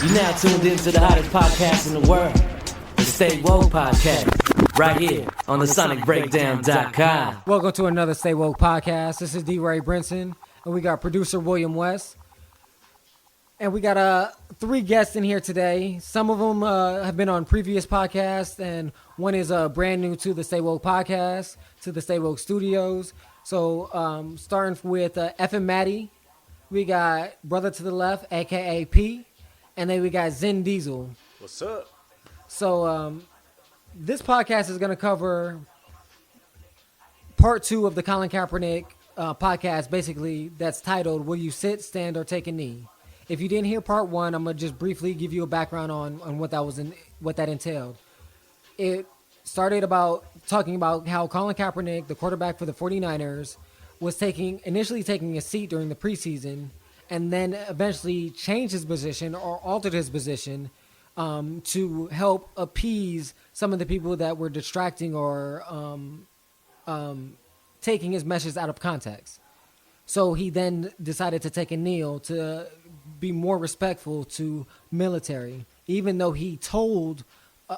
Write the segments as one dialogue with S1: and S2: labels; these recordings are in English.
S1: You're now tuned into the hottest podcast in the world, the Stay Woke Podcast, right here on the SonicBreakdown.com.
S2: Welcome to another Stay Woke Podcast. This is D-Ray Brinson, and we got producer William West. And we got three guests in here today. Some of them have been on previous podcasts, and one is brand new to the Stay Woke Podcast, to the Stay Woke Studios. So starting with F and Maddie, we got Brother to the Left, a.k.a. P, and then we got Zen Diesel.
S3: What's up?
S2: So this podcast is going to cover part 2 of the Colin Kaepernick podcast, basically, that's titled, Will You Sit, Stand, or Take a Knee? If you didn't hear part 1, I'm going to just briefly give you a background on what that entailed. It started about talking about how Colin Kaepernick, the quarterback for the 49ers, was initially taking a seat during the preseason, and then eventually changed his position or altered his position to help appease some of the people that were distracting or taking his message out of context. So he then decided to take a kneel to be more respectful to military, even though he told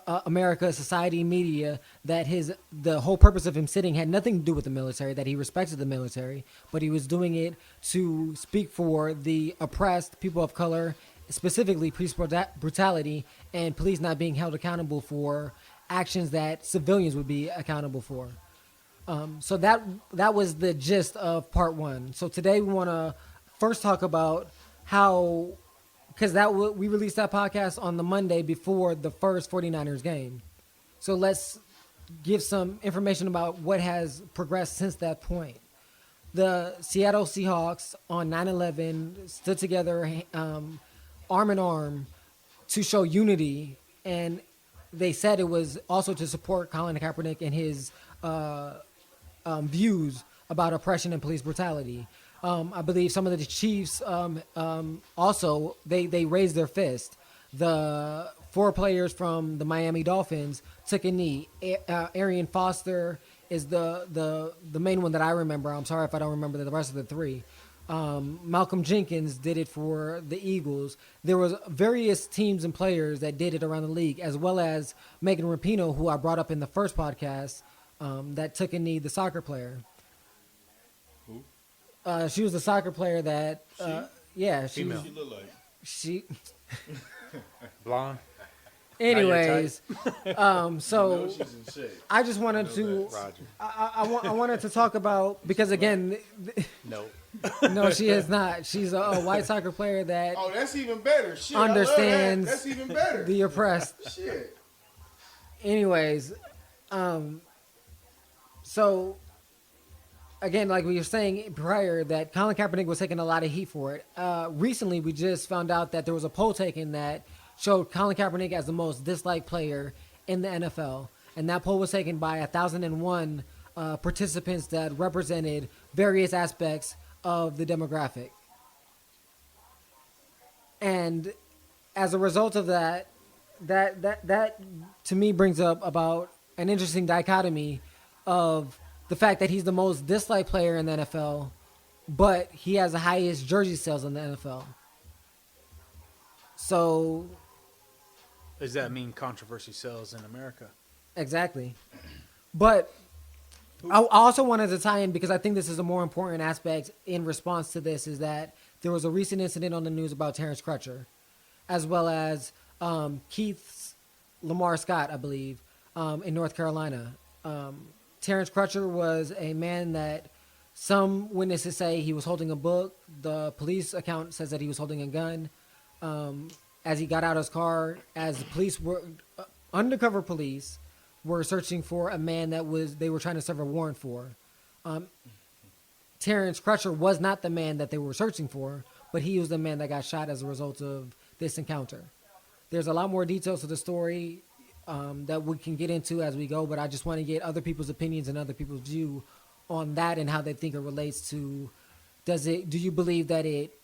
S2: America, society, media that the whole purpose of him sitting had nothing to do with the military, that he respected the military, but he was doing it to speak for the oppressed, people of color, specifically police brutality, and police not being held accountable for actions that civilians would be accountable for. So that was the gist of part 1. So today we want to first talk about how, because we released that podcast on the Monday before the first 49ers game. So let's give some information about what has progressed since that point. The Seattle Seahawks on 9/11 stood together arm in arm to show unity, and they said it was also to support Colin Kaepernick and his views about oppression and police brutality. I believe some of the Chiefs also they raised their fist. The 4 players from the Miami Dolphins took a knee. Arian Foster is the main one that I remember. I'm sorry if I don't remember the rest of the 3. Malcolm Jenkins did it for the Eagles. There was various teams and players that did it around the league, as well as Megan Rapinoe, who I brought up in the first podcast, that took a knee, the soccer player. She was the soccer player that, she
S3: look like
S2: she.
S3: blonde.
S2: Anyways,
S3: So she's in shape.
S2: I just wanted to,
S3: Roger.
S2: I wanted to talk about, because again,
S3: No.
S2: no, she is not. She's a white soccer player that
S4: Oh, that's even better. Shit,
S2: understands
S4: I love that. That's even better.
S2: the oppressed.
S4: Shit.
S2: Anyways, so again, like we were saying prior, that Colin Kaepernick was taking a lot of heat for it. Recently, we just found out that there was a poll taken that showed Colin Kaepernick as the most disliked player in the NFL, and that poll was taken by 1,001 participants that represented various aspects of the demographic. And as a result of that to me brings up about an interesting dichotomy of the fact that he's the most disliked player in the NFL, but he has the highest jersey sales in the NFL. So,
S3: Does that mean controversy sells in America?
S2: exactly. But I also wanted to tie in, because I think this is a more important aspect in response to this, is that there was a recent incident on the news about Terrence Crutcher, as well as Keith's Lamar Scott, I believe, in North Carolina. Terrence Crutcher was a man that some witnesses say he was holding a book. The police account says that he was holding a gun. As he got out of his car, as the police were, undercover police were searching for a man that they were trying to serve a warrant for. Terrence Crutcher was not the man that they were searching for, but he was the man that got shot as a result of this encounter. There's a lot more details to the story that we can get into as we go, but I just want to get other people's opinions and other people's view on that and how they think it relates to, do you believe that it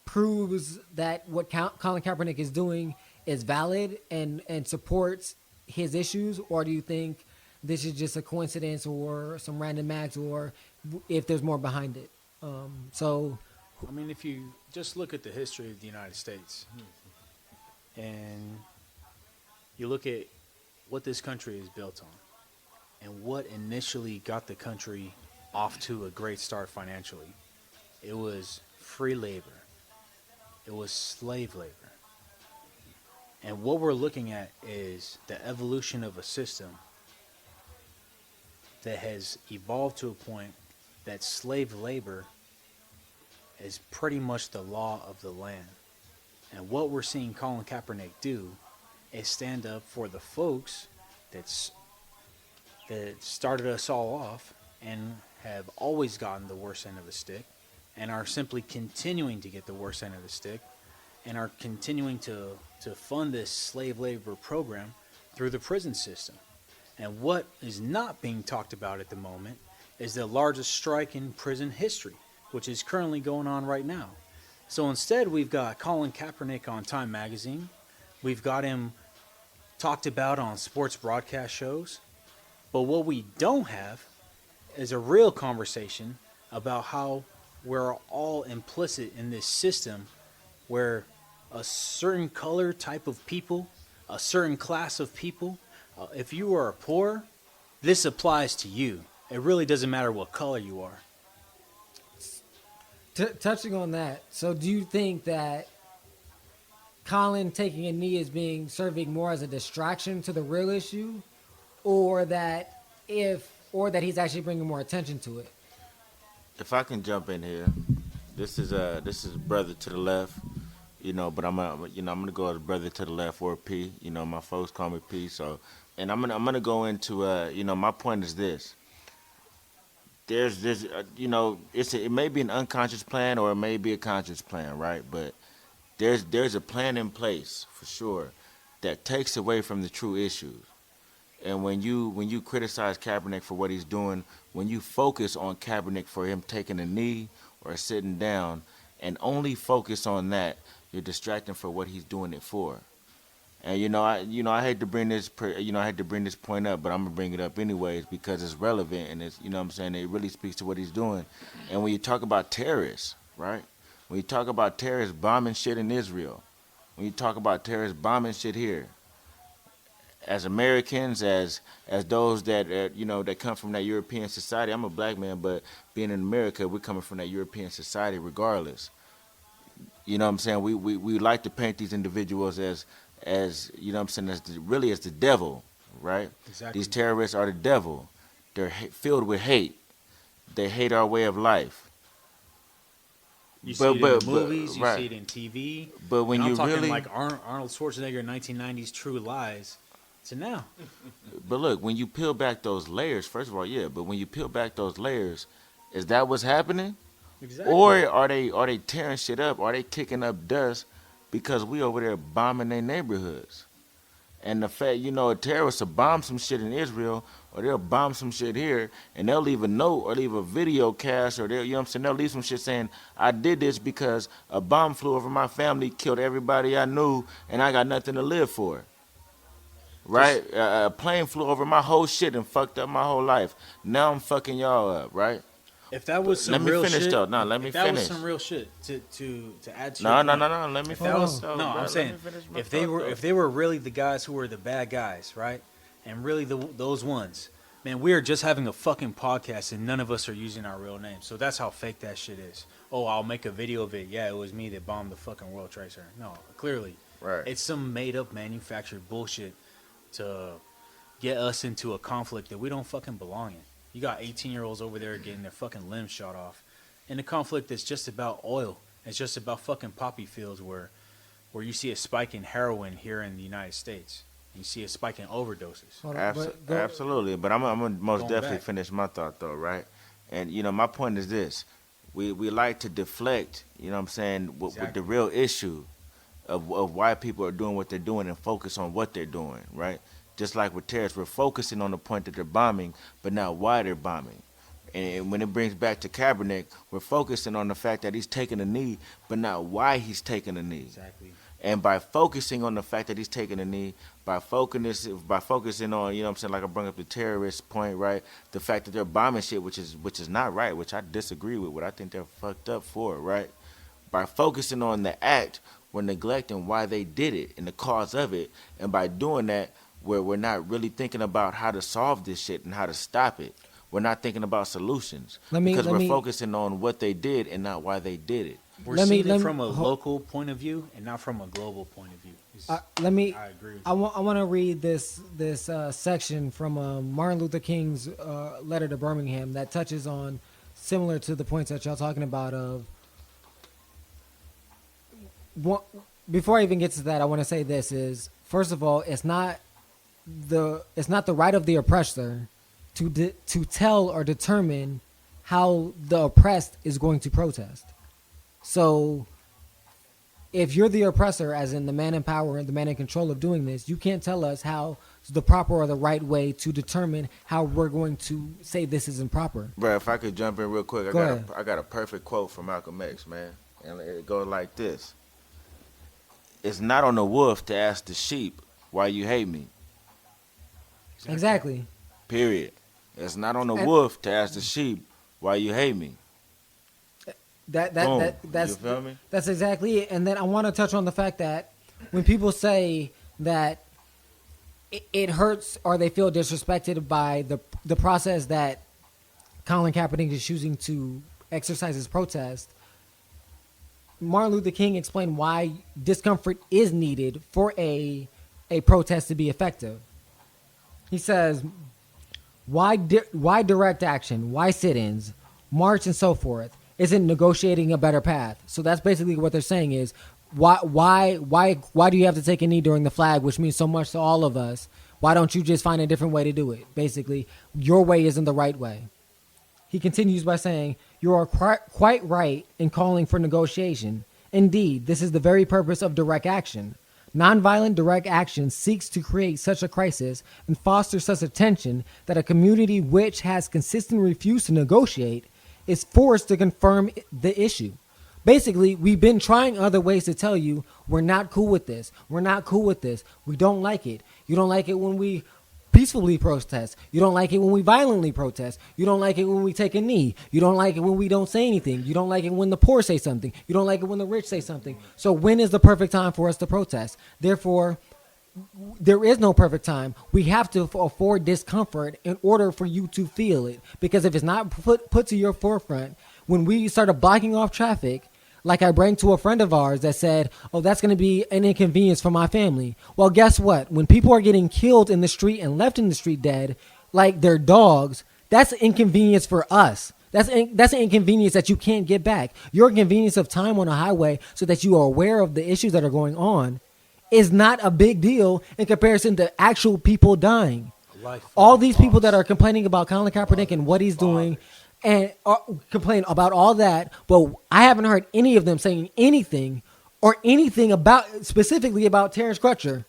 S2: proves that what Colin Kaepernick is doing is valid and supports his issues, or do you think this is just a coincidence or some random acts, or if there's more behind it?
S3: I mean, if you just look at the history of the United States, And you look at what this country is built on and what initially got the country off to a great start financially. It was free labor. It was slave labor. And what we're looking at is the evolution of a system that has evolved to a point that slave labor is pretty much the law of the land. And what we're seeing Colin Kaepernick do is stand up for the folks that started us all off and have always gotten the worst end of the stick and are simply continuing to get the worst end of the stick and are continuing to fund this slave labor program through the prison system. And what is not being talked about at the moment is the largest strike in prison history, which is currently going on right now. So instead, we've got Colin Kaepernick on Time Magazine. We've got him talked about on sports broadcast shows. But what we don't have is a real conversation about how we're all implicit in this system where a certain color type of people, a certain class of people, if you are poor, this applies to you. It really doesn't matter what color you are.
S2: Touching on that, so do you think that Colin taking a knee is serving more as a distraction to the real issue, or that he's actually bringing more attention to it?
S5: If I can jump in here, this is brother to the left, but I'm gonna go as brother to the left or P. My folks call me P. So, and I'm gonna go into my point is this. There's this, it may be an unconscious plan or it may be a conscious plan, right? But there's a plan in place for sure that takes away from the true issues. And when you criticize Kaepernick for what he's doing, when you focus on Kaepernick for him taking a knee or sitting down, and only focus on that, you're distracting for what he's doing it for. And I hate to bring this point up, but I'm gonna bring it up anyways because it's relevant and it's it really speaks to what he's doing. And when you talk about terrorists, right? When you talk about terrorists bombing shit in Israel, when you talk about terrorists bombing shit here, as Americans, as those that that come from that European society, I'm a black man, but being in America, we're coming from that European society regardless. We like to paint these individuals as as the devil, right?
S3: Exactly.
S5: These terrorists are the devil. They're filled with hate. They hate our way of life.
S3: You see it in movies, you see it in TV.
S5: But when
S3: I'm talking
S5: really
S3: like Arnold Schwarzenegger 1990s True Lies to now.
S5: But look, when you peel back those layers, first of all, yeah, but when you peel back those layers, is that what's happening?
S3: Exactly.
S5: Or are they tearing shit up? Are they kicking up dust because we over there bombing their neighborhoods? And the fact, a terrorist will bomb some shit in Israel, or they'll bomb some shit here, and they'll leave a note or leave a video cast, or they'll leave some shit saying, I did this because a bomb flew over my family, killed everybody I knew, and I got nothing to live for. Right? A plane flew over my whole shit and fucked up my whole life. Now I'm fucking y'all up, right?
S3: If that was some
S5: let me
S3: real
S5: finish
S3: shit,
S5: though. No, let me
S3: if that
S5: finish.
S3: was some real shit to add to
S5: No.
S3: your point.
S5: Let me
S3: If
S5: finish.
S3: that was,
S5: though,
S3: no,
S5: bro.
S3: I'm saying if they were really the guys who were the bad guys, right? And really those ones, man, we are just having a fucking podcast and none of us are using our real names. So that's how fake that shit is. Oh, I'll make a video of it. Yeah, it was me that bombed the fucking World Trade Center. No, clearly,
S5: Right.
S3: It's some made up, manufactured bullshit to get us into a conflict that we don't fucking belong in. You got 18-year-olds over there getting their fucking limbs shot off in a conflict that's just about oil. It's just about fucking poppy fields where you see a spike in heroin here in the United States. You see a spike in overdoses.
S2: Hold on, but
S5: Absolutely, but I'm gonna most
S3: Going
S5: definitely
S3: back.
S5: finish my thought though, right? And my point is this: we like to deflect, with the
S3: Exactly.
S5: real issue of why people are doing what they're doing and focus on what they're doing, right? Just like with terrorists, we're focusing on the point that they're bombing, but not why they're bombing. And when it brings back to Kaepernick, we're focusing on the fact that he's taking a knee, but not why he's taking a knee.
S3: Exactly.
S5: And by focusing on the fact that he's taking a knee, by focusing on, like I brought up the terrorist point, right? The fact that they're bombing shit, which is not right, which I disagree with, what I think they're fucked up for, right? By focusing on the act, we're neglecting why they did it and the cause of it. And by doing that, we're not really thinking about how to solve this shit and how to stop it. We're not thinking about solutions because we're focusing on what they did and not why they did it.
S3: We're seeing it from a local point of view and not from a global point of view. I agree with you.
S2: I want to read this section from Martin Luther King's letter to Birmingham that touches on similar to the points that y'all talking about. Before I even get to that, I want to say this is, first of all, it's not the right of the oppressor to tell or determine how the oppressed is going to protest. So if you're the oppressor, as in the man in power and the man in control of doing this, you can't tell us how the proper or the right way to determine how we're going to say this is improper.
S5: Bro, if I could jump in real quick,
S2: Go ahead.
S5: I got a perfect quote from Malcolm X, man. And it goes like this. It's not on the wolf to ask the sheep why you hate me.
S2: Exactly.
S5: Period. It's not on the wolf to ask the sheep why you hate me.
S2: That's
S5: you feel me?
S2: That's exactly it. And then I want to touch on the fact that when people say that it hurts or they feel disrespected by the process that Colin Kaepernick is choosing to exercise his protest, Martin Luther King explained why discomfort is needed for a protest to be effective. He says, why direct action? Why sit-ins, march, and so forth? Isn't negotiating a better path? So that's basically what they're saying is, why do you have to take a knee during the flag, which means so much to all of us? Why don't you just find a different way to do it? Basically, your way isn't the right way. He continues by saying, you are quite right in calling for negotiation. Indeed, this is the very purpose of direct action. Nonviolent direct action seeks to create such a crisis and foster such a tension that a community which has consistently refused to negotiate is forced to confirm the issue. Basically, we've been trying other ways to tell you we're not cool with this. We're not cool with this. We don't like it. You don't like it when we peacefully protest. You don't like it when we violently protest. You don't like it when we take a knee. You don't like it when we don't say anything. You don't like it when the poor say something. You don't like it when the rich say something. So when is the perfect time for us to protest? Therefore, there is no perfect time. We have to afford discomfort in order for you to feel it. Because if it's not put to your forefront, when we started blocking off traffic, like I bring to a friend of ours that said, oh, that's going to be an inconvenience for my family. Well, guess what? When people are getting killed in the street and left in the street dead, like they're dogs, that's an inconvenience for us. That's an inconvenience that you can't get back. Your inconvenience of time on a highway so that you are aware of the issues that are going on is not a big deal in comparison to actual people dying. All these people that are complaining about Colin Kaepernick and what he's doing and complain about all that, but I haven't heard any of them saying anything about specifically about Terrence Crutcher.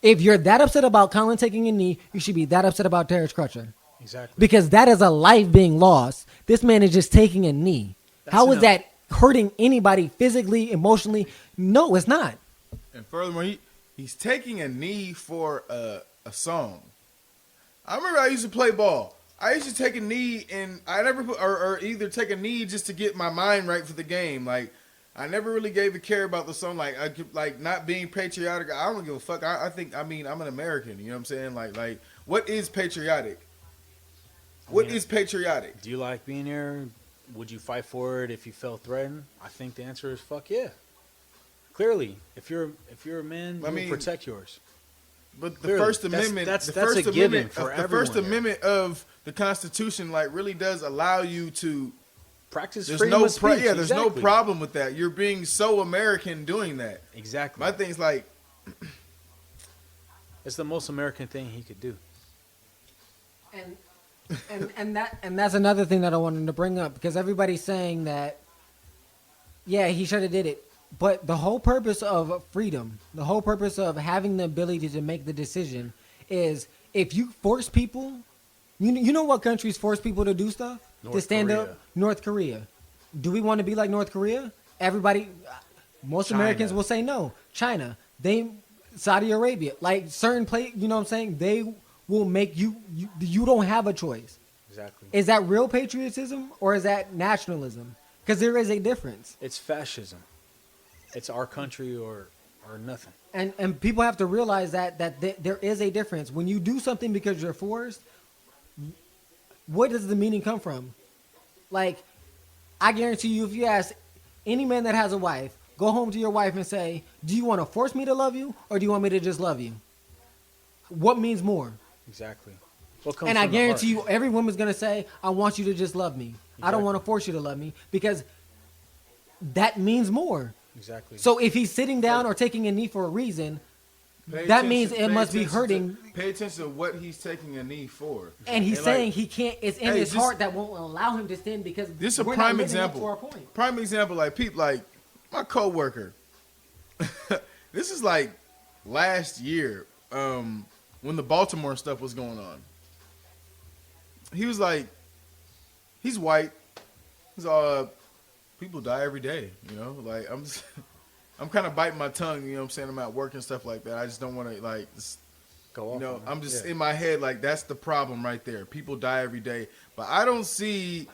S2: If you're that upset about Colin taking a knee, you should be that upset about Terrence Crutcher.
S3: Exactly.
S2: Because that is a life being lost. This man is just taking a knee. How is that hurting anybody physically, emotionally? No, it's not.
S4: And furthermore, he's taking a knee for a song. I remember I used to play ball. I used to take a knee, and I never put, or either take a knee just to get my mind right for the game. Like, I never really gave a care about the song. Like not being patriotic. I don't give a fuck. I think, I'm an American. You know what I'm saying? Like, what is patriotic? What is patriotic?
S3: Do you like being here? Would you fight for it if you felt threatened? I think the answer is fuck yeah. Clearly, if you're a man, you protect yours.
S4: But the First Amendment, that's a given for everyone. The First Amendment of the Constitution, like, really does allow you to
S3: practice freedom of speech.
S4: Yeah, there's no problem with that. You're being so American doing that.
S3: Exactly.
S4: My thing's like,
S3: it's the most American thing he could do.
S2: And that's another thing that I wanted to bring up, because everybody's saying that, yeah, he should have did it. But the whole purpose of freedom, the whole purpose of having the ability to make the decision is if you force people, you know what countries force people to do stuff? To stand up? North Korea. Do we want to be like North Korea? Most Americans will say no. China. Saudi Arabia. Like certain you know what I'm saying? They will make you don't have a choice.
S3: Exactly.
S2: Is that real patriotism or is that nationalism? Because there is a difference.
S3: It's fascism. It's our country or nothing.
S2: And people have to realize that there is a difference. When you do something because you're forced, where does the meaning come from? Like, I guarantee you, if you ask any man that has a wife, go home to your wife and say, do you want to force me to love you, or do you want me to just love you? What means more?
S3: Exactly. What comes
S2: And I
S3: from the
S2: guarantee
S3: heart?
S2: you, every woman's going to say, I want you to just love me. I don't
S3: Exactly.
S2: want to force you to love me, because that means more.
S3: Exactly.
S2: So if he's sitting down or taking a knee for a reason,
S4: Pay
S2: that
S4: attention-
S2: means it
S4: pay
S2: must be
S4: attention
S2: hurting.
S4: pay attention to what he's taking a knee for.
S2: And he's
S4: like,
S2: saying he can't. It's in
S4: Hey,
S2: his
S4: this-
S2: heart that won't allow him to sin because
S4: This is a
S2: we're not
S4: prime
S2: living up
S4: example.
S2: to our point.
S4: Prime example, like people, like my coworker. This is like last year, when the Baltimore stuff was going on. He was like, he's white. He's all, people die every day, you know. Like I'm just, I'm kind of biting my tongue, you know what I'm saying. I'm at work and stuff like that. I just don't want to like. Just,
S3: Go
S4: you
S3: off
S4: know,
S3: on it.
S4: I'm just
S3: Yeah.
S4: in my head like that's the problem right there. People die every day, but I don't see.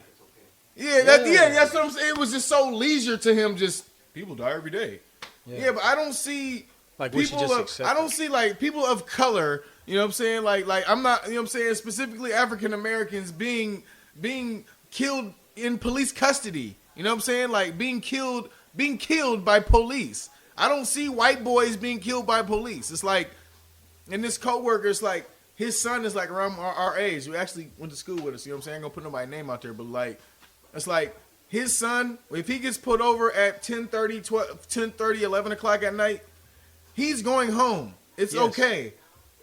S4: Yeah, that's what I'm saying. It was just so leisure to him. Just people die every day. Yeah, but I don't see
S3: Like, we should
S4: people
S3: just
S4: of.
S3: accept
S4: I don't
S3: it.
S4: see like people of color. You know what I'm saying? Like I'm not. You know what I'm saying? Specifically African Americans being killed in police custody. You know what I'm saying? Like being killed by police. I don't see white boys being killed by police. It's like. And this coworker, it's like his son is like around our age. Who actually went to school with us. You know what I'm saying? I ain't gonna put nobody's name out there, but like, it's like his son. If he gets pulled over at 10:30, 11 o'clock at night, he's going home. It's
S3: Yes.
S4: okay.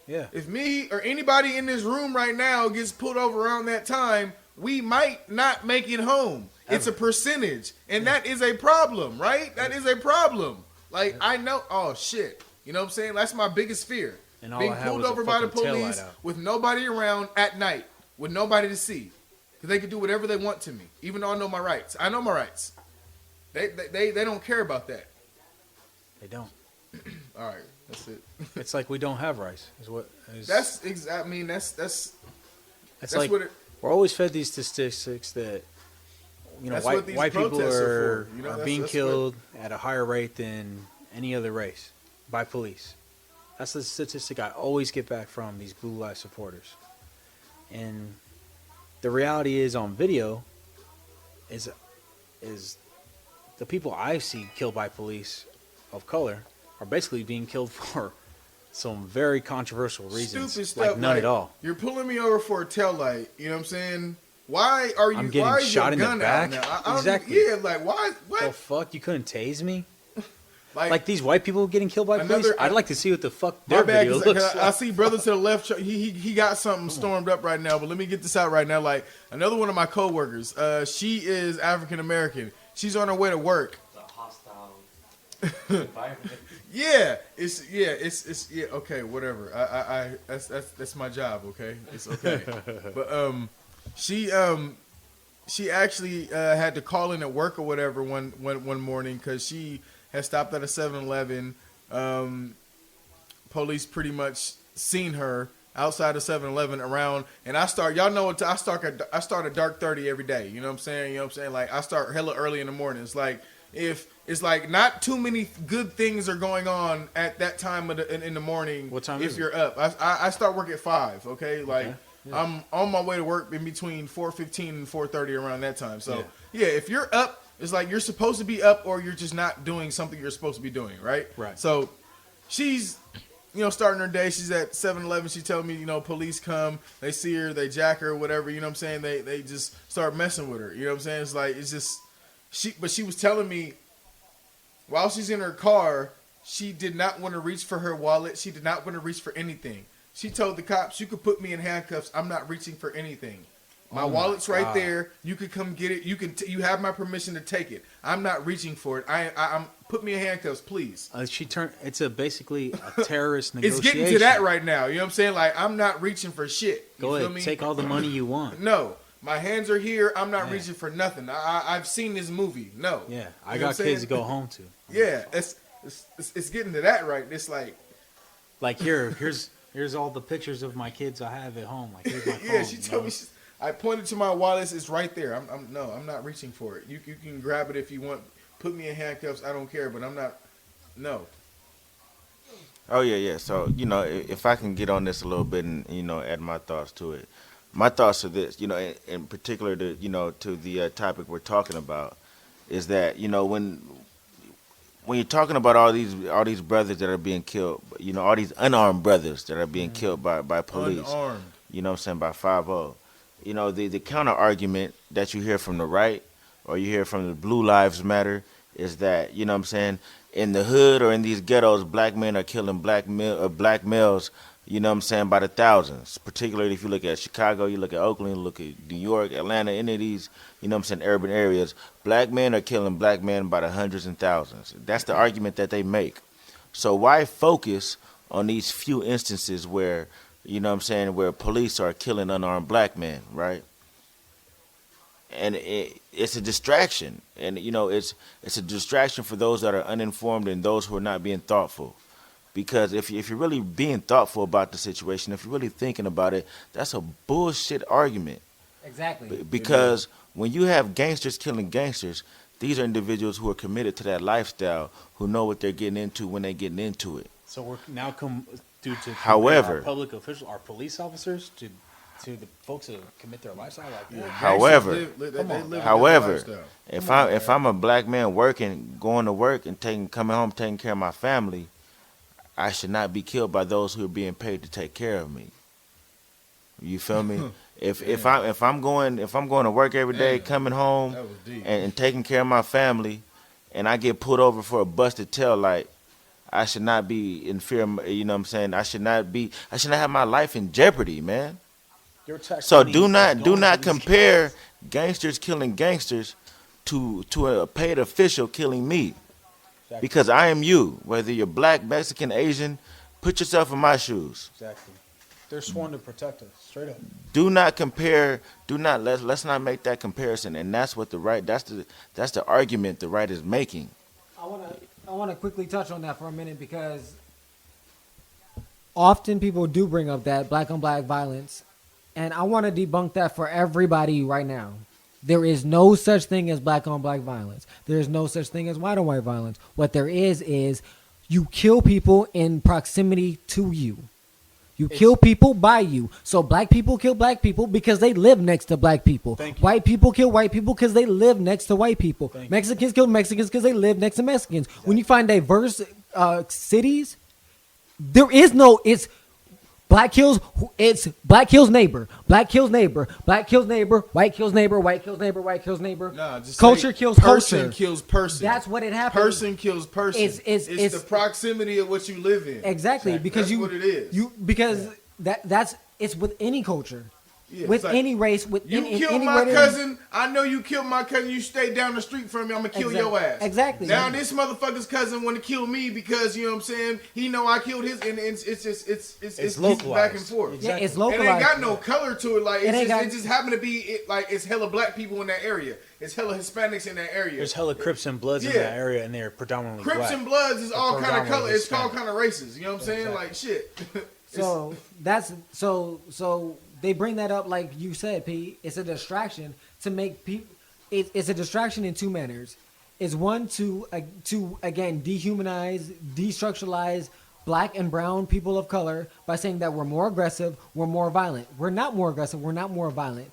S3: Yeah.
S4: If me or anybody in this room right now gets pulled over around that time, we might not make it home. It's a percentage, and that is a problem, right? That is a problem. Like I know. Oh shit. You know what I'm saying? That's my biggest fear.
S3: And all
S4: Being
S3: I had
S4: pulled
S3: was a
S4: over by the
S3: fucking taillight
S4: police
S3: out.
S4: with nobody around at night, with nobody to see, because they can do whatever they want to me, even though I know my rights. I know my rights. They don't care about that.
S3: They don't.
S4: All right, that's it.
S3: It's like we don't have rice. Is what? Is,
S4: I mean, that's
S3: It's
S4: that's
S3: like
S4: what it.
S3: we're always fed these statistics that
S4: That's what these
S3: white people
S4: protests are
S3: are,
S4: for, you know,
S3: are
S4: that's-
S3: being
S4: that's
S3: killed at a higher rate than any other race by police. That's the statistic I always get back from these Blue Lives supporters. And the reality is, on video, is the people I see killed by police of color are basically being killed for some very controversial reasons,
S4: Stupid stuff.
S3: like none at all.
S4: You're pulling me over for a tail light. You know what I'm saying? Why are you?
S3: I'm getting
S4: why is
S3: shot
S4: your
S3: in the
S4: gun
S3: back?
S4: out now? I don't
S3: Exactly.
S4: Yeah, like why? What?
S3: The fuck? You couldn't tase me?
S4: Like
S3: Like these white people getting killed by police?
S4: Another-
S3: I'd like to see what the fuck
S4: my
S3: their
S4: bad.
S3: video
S4: 'Cause
S3: looks
S4: I
S3: like.
S4: see brother to the left. He got something stormed up right now. But let me get this out right now. Like another one of my coworkers. She is African American. She's on her way to work.
S1: It's a hostile environment.
S4: Yeah, it's okay, whatever. I that's my job, okay? It's okay. But she actually had to call in at work or whatever one morning because she had stopped at a 7-Eleven. Police pretty much seen her outside of 7-Eleven around, and I start at dark 30 every day. You know what I'm saying? Like I start hella early in the morning. It's like if it's like not too many good things are going on at that time in the morning.
S3: What time
S4: if
S3: is it?
S4: you're up? I start work at 5. Okay, like.
S3: Okay.
S4: I'm on my way to work in between 4:15 and 4:30 around that time. So yeah, if you're up, it's like you're supposed to be up, or you're just not doing something you're supposed to be doing, right?
S3: Right.
S4: So she's, starting her day. She's at 7-Eleven. She telling me, police come, they see her, they jack her, whatever. You know what I'm saying? They just start messing with her. You know what I'm saying? It's like it's just But she was telling me while she's in her car, she did not want to reach for her wallet. She did not want to reach for anything. She told the cops, "You could put me in handcuffs. I'm not reaching for anything. My wallet's right there. You could come get it. You have my permission to take it. I'm not reaching for it. I'm put me in handcuffs, please."
S3: It's basically a terrorist
S4: It's
S3: negotiation.
S4: getting to that right now. You know what I'm saying? Like I'm not reaching for shit. You
S3: Go
S4: feel
S3: ahead,
S4: me?
S3: take all the money you want.
S4: No, my hands are here. I'm not
S3: Yeah.
S4: reaching for nothing. I've seen this movie. No.
S3: Yeah, I
S4: You know
S3: got
S4: what I'm
S3: kids to
S4: saying?
S3: go home to.
S4: Yeah, it's getting to that right. It's like
S3: Like here's all the pictures of my kids I have at home. Like here's my phone.
S4: yeah, she told me. I pointed to my wallet. It's right there. I'm not reaching for it. You can grab it if you want. put me in handcuffs. I don't care, but I'm not. No.
S5: Oh yeah. So if I can get on this a little bit and add my thoughts to it. My thoughts are this. In particular to the topic we're talking about, is that when you're talking about all these brothers that are being killed, all these unarmed brothers that are being killed by police,
S4: Unarmed.
S5: what I'm saying, by 5-0. The counter argument that you hear from the right or you hear from the Blue Lives Matter is that, what I'm saying, in the hood or in these ghettos, black men are killing black males, what I'm saying, by the thousands. Particularly if you look at Chicago, you look at Oakland, you look at New York, Atlanta, any of these, what I'm saying, urban areas, black men are killing black men by the hundreds and thousands. That's the argument that they make. So why focus on these few instances where, what I'm saying, where police are killing unarmed black men, right? And it's a distraction. And, it's a distraction for those that are uninformed and those who are not being thoughtful. Because if you're really being thoughtful about the situation, if you're really thinking about it, that's a bullshit argument.
S2: Exactly.
S5: Because when you have gangsters killing gangsters, these are individuals who are committed to that lifestyle, who know what they're getting into when they're getting into it.
S3: So we're now due to
S5: However,
S3: our public officials, our police officers, to the folks that commit their lifestyle like that.
S5: However,
S4: However,
S5: if I'm a black man going to work and coming home taking care of my family, I should not be killed by those who are being paid to take care of me. You feel me? If I'm going to work every day, coming home and taking care of my family, and I get pulled over for a busted tail light, I should not be in fear. What I'm saying? I should not have my life in jeopardy, man. So do not compare gangsters killing gangsters to a paid official killing me.
S3: Exactly.
S5: Because I am you, whether you're black, Mexican, Asian, put yourself in my shoes.
S3: Exactly. They're sworn to protect us, straight up.
S5: Do not compare. Let's not make that comparison. And that's what that's the argument the right is making.
S2: I want to quickly touch on that for a minute because often people do bring up that black on black violence, and I want to debunk that for everybody right now. There is no such thing as black on black violence. There is no such thing as white on white violence. What there is you kill people in proximity to you. You kill people by you. So black people kill black people because they live next to black people. White people kill white people because they live next to white people. Mexicans kill Mexicans because they live next to Mexicans. Exactly. When you find diverse cities, there is no, it's black kills neighbor, black kills neighbor, black kills neighbor, white kills neighbor, white kills neighbor, white kills neighbor.
S4: Nah, just
S2: culture kills
S4: person
S2: culture.
S4: Kills person.
S2: That's what it happens.
S4: Person kills person. It's the proximity of what you live in.
S2: Exactly. Because
S4: that's what it is.
S2: That's it's with any culture.
S4: Yeah,
S2: with
S4: like,
S2: any race, with
S4: you killed my cousin. I know you killed my cousin. You stay down the street from me. I'm gonna kill your ass.
S2: Exactly.
S4: Now this motherfucker's cousin want to kill me because you know what I'm saying. He know I killed his, and it's
S3: localized.
S4: back and forth.
S2: Exactly. Yeah, it's localized.
S4: It ain't got no color to it. Like it just happened to be like it's hella black people in that area. It's hella Hispanics in that area.
S3: There's hella Crips and Bloods in that area, and they're predominantly
S4: Crips
S3: black.
S4: and Bloods is all kind of color. It's all kind of races. You know what I'm saying? Like shit.
S2: So that's so they bring that up like you said, P. It's a distraction to make people. It's a distraction in two manners. It's one to again dehumanize, destructuralize black and brown people of color by saying that we're more aggressive, we're more violent. We're not more aggressive. We're not more violent.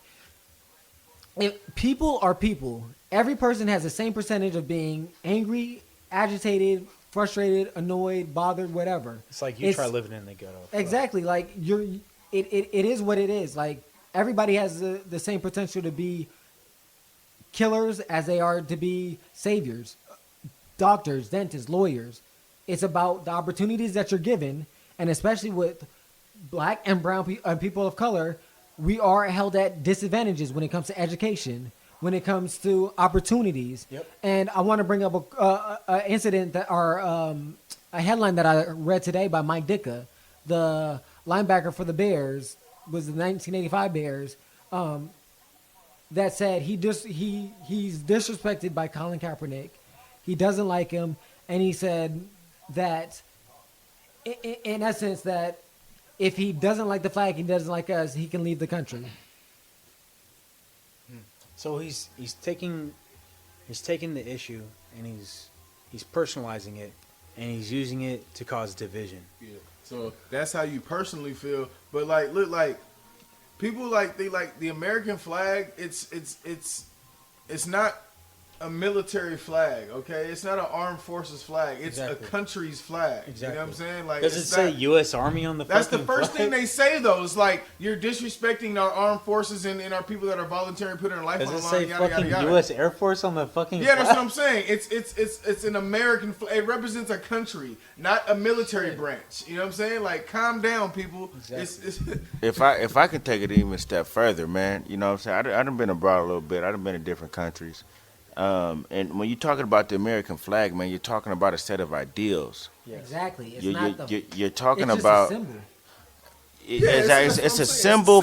S2: If people are people. Every person has the same percentage of being angry, agitated, frustrated, annoyed, bothered, whatever.
S3: It's like you try living in the ghetto.
S2: Exactly. Like it is what it is. Like everybody has the same potential to be killers as they are to be saviors. Doctors, dentists, lawyers. It's about the opportunities that you're given, and especially with black and brown people of color, we are held at disadvantages when it comes to education, when it comes to opportunities. Yep. And I want to bring up a incident that a headline that I read today by Mike Ditka, the linebacker for the Bears, was the 1985 Bears, that said he's disrespected by Colin Kaepernick. He doesn't like him, and he said that in essence that if he doesn't like the flag, he doesn't like us, he can leave the country.
S3: So he's taking the issue and he's personalizing it, and he's using it to cause division.
S4: Yeah. So that's how you personally feel. But like, look, like people they like the American flag. It's not a military flag, okay? It's not an armed forces flag. It's
S3: Exactly.
S4: a country's flag.
S3: Exactly.
S4: You know what I'm saying? Like,
S3: Does it
S4: it's
S3: say
S4: not-
S3: U.S. Army on the
S4: That's the
S3: fucking
S4: first
S3: flag?
S4: thing they say, though. It's like you're disrespecting our armed forces and our people that are voluntarily putting their life
S3: Does
S4: on
S3: it
S4: the line.
S3: say
S4: Yada, yada,
S3: fucking
S4: yada.
S3: U.S. Air Force on the fucking
S4: Yeah,
S3: flag?
S4: that's what I'm saying. It's an American flag. It represents a country, not a military branch. You know what I'm saying? Like, calm down, people.
S3: Exactly.
S5: If I can take it even a step further, man, you know what I'm saying? I done been abroad a little bit. I done been in different countries. And when you're talking about the American flag, man, you're talking about a set of ideals.
S3: Yes.
S2: Exactly. It's
S5: You're,
S2: not
S5: you're talking
S2: it's just
S5: about
S2: a symbol.
S4: that's
S5: it's
S4: what
S5: a
S4: I'm saying.
S5: symbol
S4: It's a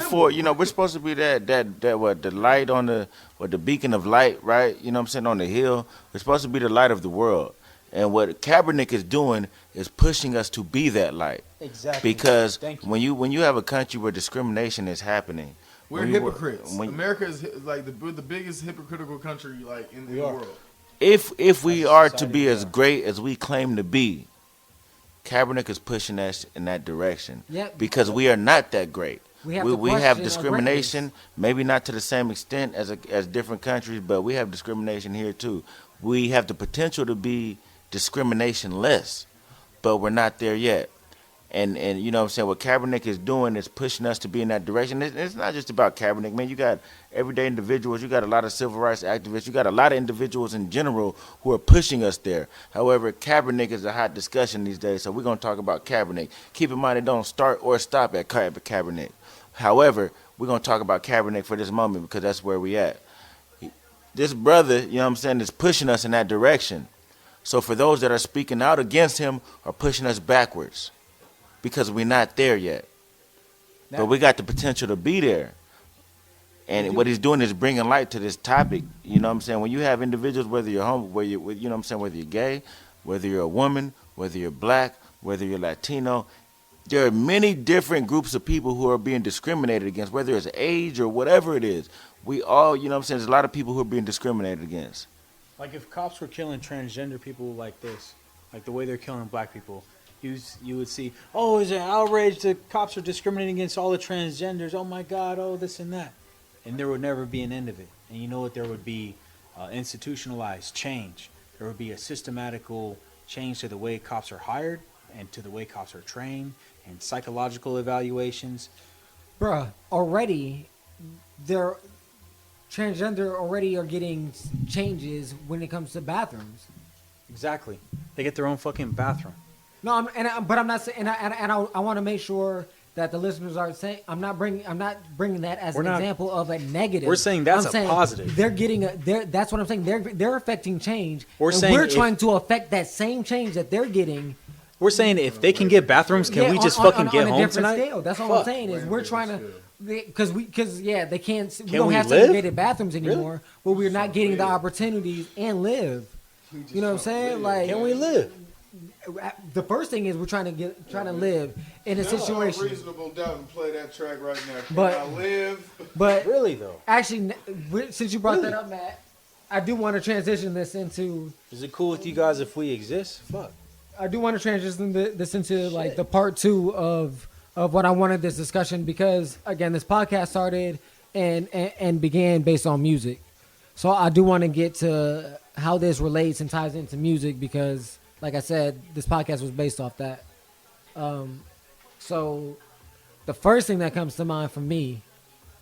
S5: for,
S4: symbol.
S5: you know, we're supposed to be that what, the light on the, what, the beacon of light, right? You know what I'm saying, on the hill. We're supposed to be the light of the world. And what Kaepernick is doing is pushing us to be that light.
S3: Exactly.
S5: Because
S3: Thank you.
S5: when you have a country where discrimination is happening,
S4: We're
S5: when you-
S4: hypocrites.
S5: when-
S4: America is like we're the biggest hypocritical country like in the
S3: are.
S4: world.
S5: if we
S3: As a
S5: are to
S3: society,
S5: be
S3: we
S5: as
S3: are.
S5: great as we claim to be, Kaepernick is pushing us in that direction.
S2: Yep.
S5: Because we are not that great.
S2: We have
S5: we,
S2: to
S5: we
S2: question
S5: have
S2: our
S5: discrimination, maybe not to the same extent as different countries, but we have discrimination here too. We have the potential to be discrimination-less, but we're not there yet. And you know what I'm saying, what Kaepernick is doing is pushing us to be in that direction. It's not just about Kaepernick, man. You got everyday individuals. You got a lot of civil rights activists. You got a lot of individuals in general who are pushing us there. However, Kaepernick is a hot discussion these days, so we're going to talk about Kaepernick. Keep in mind, it don't start or stop at Kaepernick. However, we're going to talk about Kaepernick for this moment because that's where we at. This brother, you know what I'm saying, is pushing us in that direction. So for those that are speaking out against him are pushing us backwards because we're not there yet.
S3: Now-
S5: But we got the potential to be there. And what he's doing is bringing light to this topic. You know what I'm saying? When you have individuals, whether you're home, whether you know what I'm saying, whether you're gay, whether you're a woman, whether you're black, whether you're Latino, there are many different groups of people who are being discriminated against, whether it's age or whatever it is. We all, you know what I'm saying, there's a lot of people who are being discriminated against.
S3: Like if cops were killing transgender people like this, like the way they're killing black people, you would see, oh, is an outrage? The cops are discriminating against all the transgenders. Oh my God, oh this and that, and there would never be an end of it. And you know what? There would be institutionalized change. There would be a systematical change to the way cops are hired and to the way cops are trained and psychological evaluations.
S2: Bruh, already they're transgender already are getting changes when it comes to bathrooms.
S3: Exactly. They get their own fucking bathroom.
S2: No, but I'm not saying, I want to make sure that the listeners are saying I'm not bringing that as
S3: We're
S2: an
S3: not-
S2: example of a negative.
S3: We're saying that's
S2: I'm
S3: a
S2: saying
S3: positive.
S2: They're getting that's what I'm saying. They're affecting change.
S3: We're
S2: and
S3: saying
S2: we're
S3: if-
S2: trying to affect that same change that they're getting.
S3: We're saying if they can get bathrooms, can
S2: Yeah,
S3: we just
S2: on
S3: fucking
S2: a
S3: get home
S2: different
S3: tonight?
S2: Scale. That's all I'm
S3: Fuck.
S2: saying is we're trying to because they can't. We
S3: Can
S2: don't
S3: we
S2: have
S3: live?
S2: segregated bathrooms anymore, but we're not getting the opportunities and live. You know what I'm saying? Like,
S3: Can we live?
S2: the first thing is we're trying to live in a situation.
S4: Reasonable doubt and play that track right now. Can
S2: But-
S4: I live?
S2: But
S3: Really though?
S2: actually, since you brought that up, Matt, I do want to transition this into.
S3: Is it cool with you guys if we exist? Fuck.
S2: I do want to transition this into like the part 2 of what I wanted this discussion because again, this podcast started and began based on music. So I do want to get to how this relates and ties into music because, like I said, this podcast was based off that. So the first thing that comes to mind for me,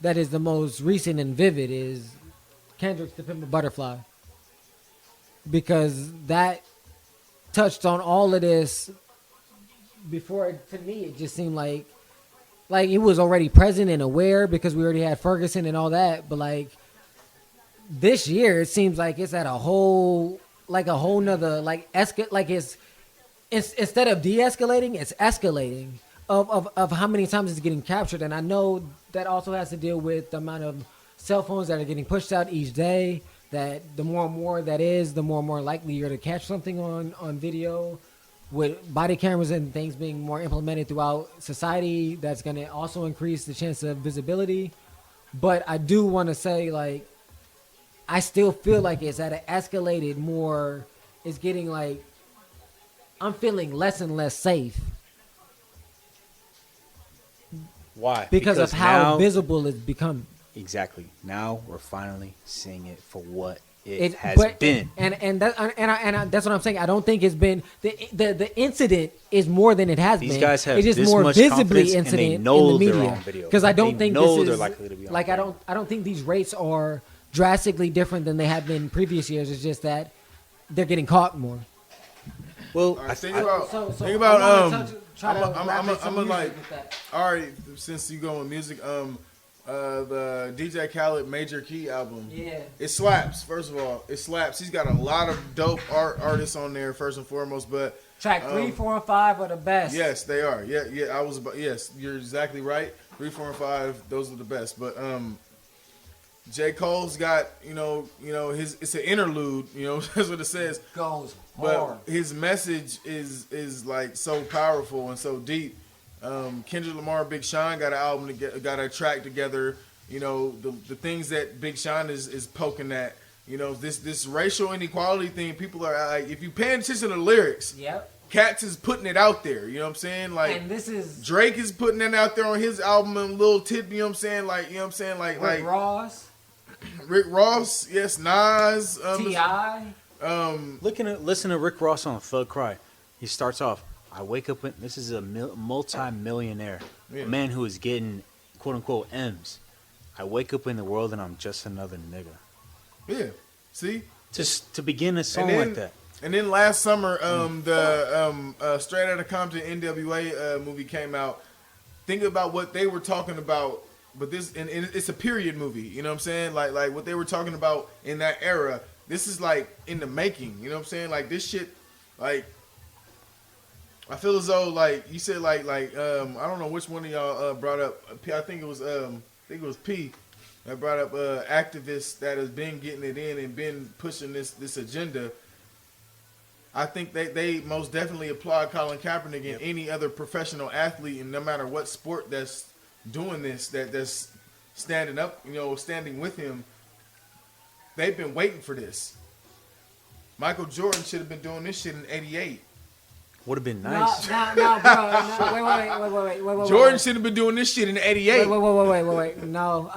S2: that is the most recent and vivid, is Kendrick's "To Pimp a Butterfly," because that touched on all of this before. To me, it just seemed like it was already present and aware because we already had Ferguson and all that. But like this year, it seems like it's at a whole nother it's instead of de-escalating, it's escalating of how many times it's getting captured. And I know that also has to deal with the amount of cell phones that are getting pushed out each day. That the more and more that is, the more and more likely you're to catch something on video. With body cameras and things being more implemented throughout society, that's going to also increase the chance of visibility. But I do want to say, like, I still feel like it's at an escalated more is getting like, I'm feeling less and less safe
S3: Why?
S2: because of how
S3: now,
S2: visible it's become.
S3: Exactly. Now we're finally seeing it for what it has
S2: but-
S3: been.
S2: and that's what I'm saying. I don't think it's been the incident is more than it has
S3: These
S2: been.
S3: guys have
S2: it's just
S3: this
S2: more
S3: much
S2: visibly
S3: confidence, and they
S2: incident
S3: know
S2: in the
S3: they're
S2: media.
S3: on video.
S2: Because I don't
S3: They
S2: think
S3: know
S2: this
S3: they're
S2: is
S3: likely to be on
S2: like
S3: video.
S2: I don't think these rates are drastically different than they have been in previous years. It's just that they're getting caught more.
S3: Well,
S4: All right, think
S2: I
S4: about
S2: wanna try to
S4: I'm
S2: rapid some
S4: gonna
S2: music
S4: like
S2: with that.
S4: all right. Since you go with music, the DJ Khaled Major Key album.
S2: Yeah.
S4: It slaps. First of all, it slaps. He's got a lot of dope artists on there. First and foremost, but
S2: Track 3, 4, and 5 are the best.
S4: yes, they are. Yeah. Yes, you're exactly right. 3, 4, and 5. Those are the best. But J. Cole's got it's an interlude. That's what it says.
S2: Goes
S4: But
S2: hard.
S4: his message is like so powerful and so deep. Kendrick Lamar, Big Sean got an album together, got a track together. The things that Big Sean is poking at. This racial inequality thing. People are like, if you paying attention to the lyrics,
S2: Yep.
S4: Cats is putting it out there. You know what I'm saying? Like
S2: And this is
S4: Drake is putting it out there on his album and Lil Tip. You know what I'm saying? Like
S2: Ross,
S4: Rick Ross, yes, Nas,
S2: T.I.
S3: listen to Rick Ross on Thug Cry. He starts off, I wake up with, this is a multi-millionaire,
S4: Yeah.
S3: a man who is getting, quote-unquote, M's. I wake up in the world and I'm just another nigga.
S4: Yeah. See?
S3: Just to begin a song
S4: And then-
S3: like that.
S4: And then last summer, the Straight Outta Compton NWA movie came out. Think about what they were talking about, but and it's a period movie. You know what I'm saying? Like what they were talking about in that era. This is like in the making. You know what I'm saying? Like this shit. Like I feel as though like you said I don't know which one of y'all brought up. I think it was P. That brought up activists that has been getting it in and been pushing this agenda. I think they most definitely applaud Colin Kaepernick and any other professional athlete, and no matter what sport that's doing this, that's standing up, standing with him. They've been waiting for this. Michael Jordan should have been doing this shit in '88.
S3: Would have been nice.
S2: No, bro. Wait.
S4: Jordan should have been doing this shit in '88.
S2: Wait. No,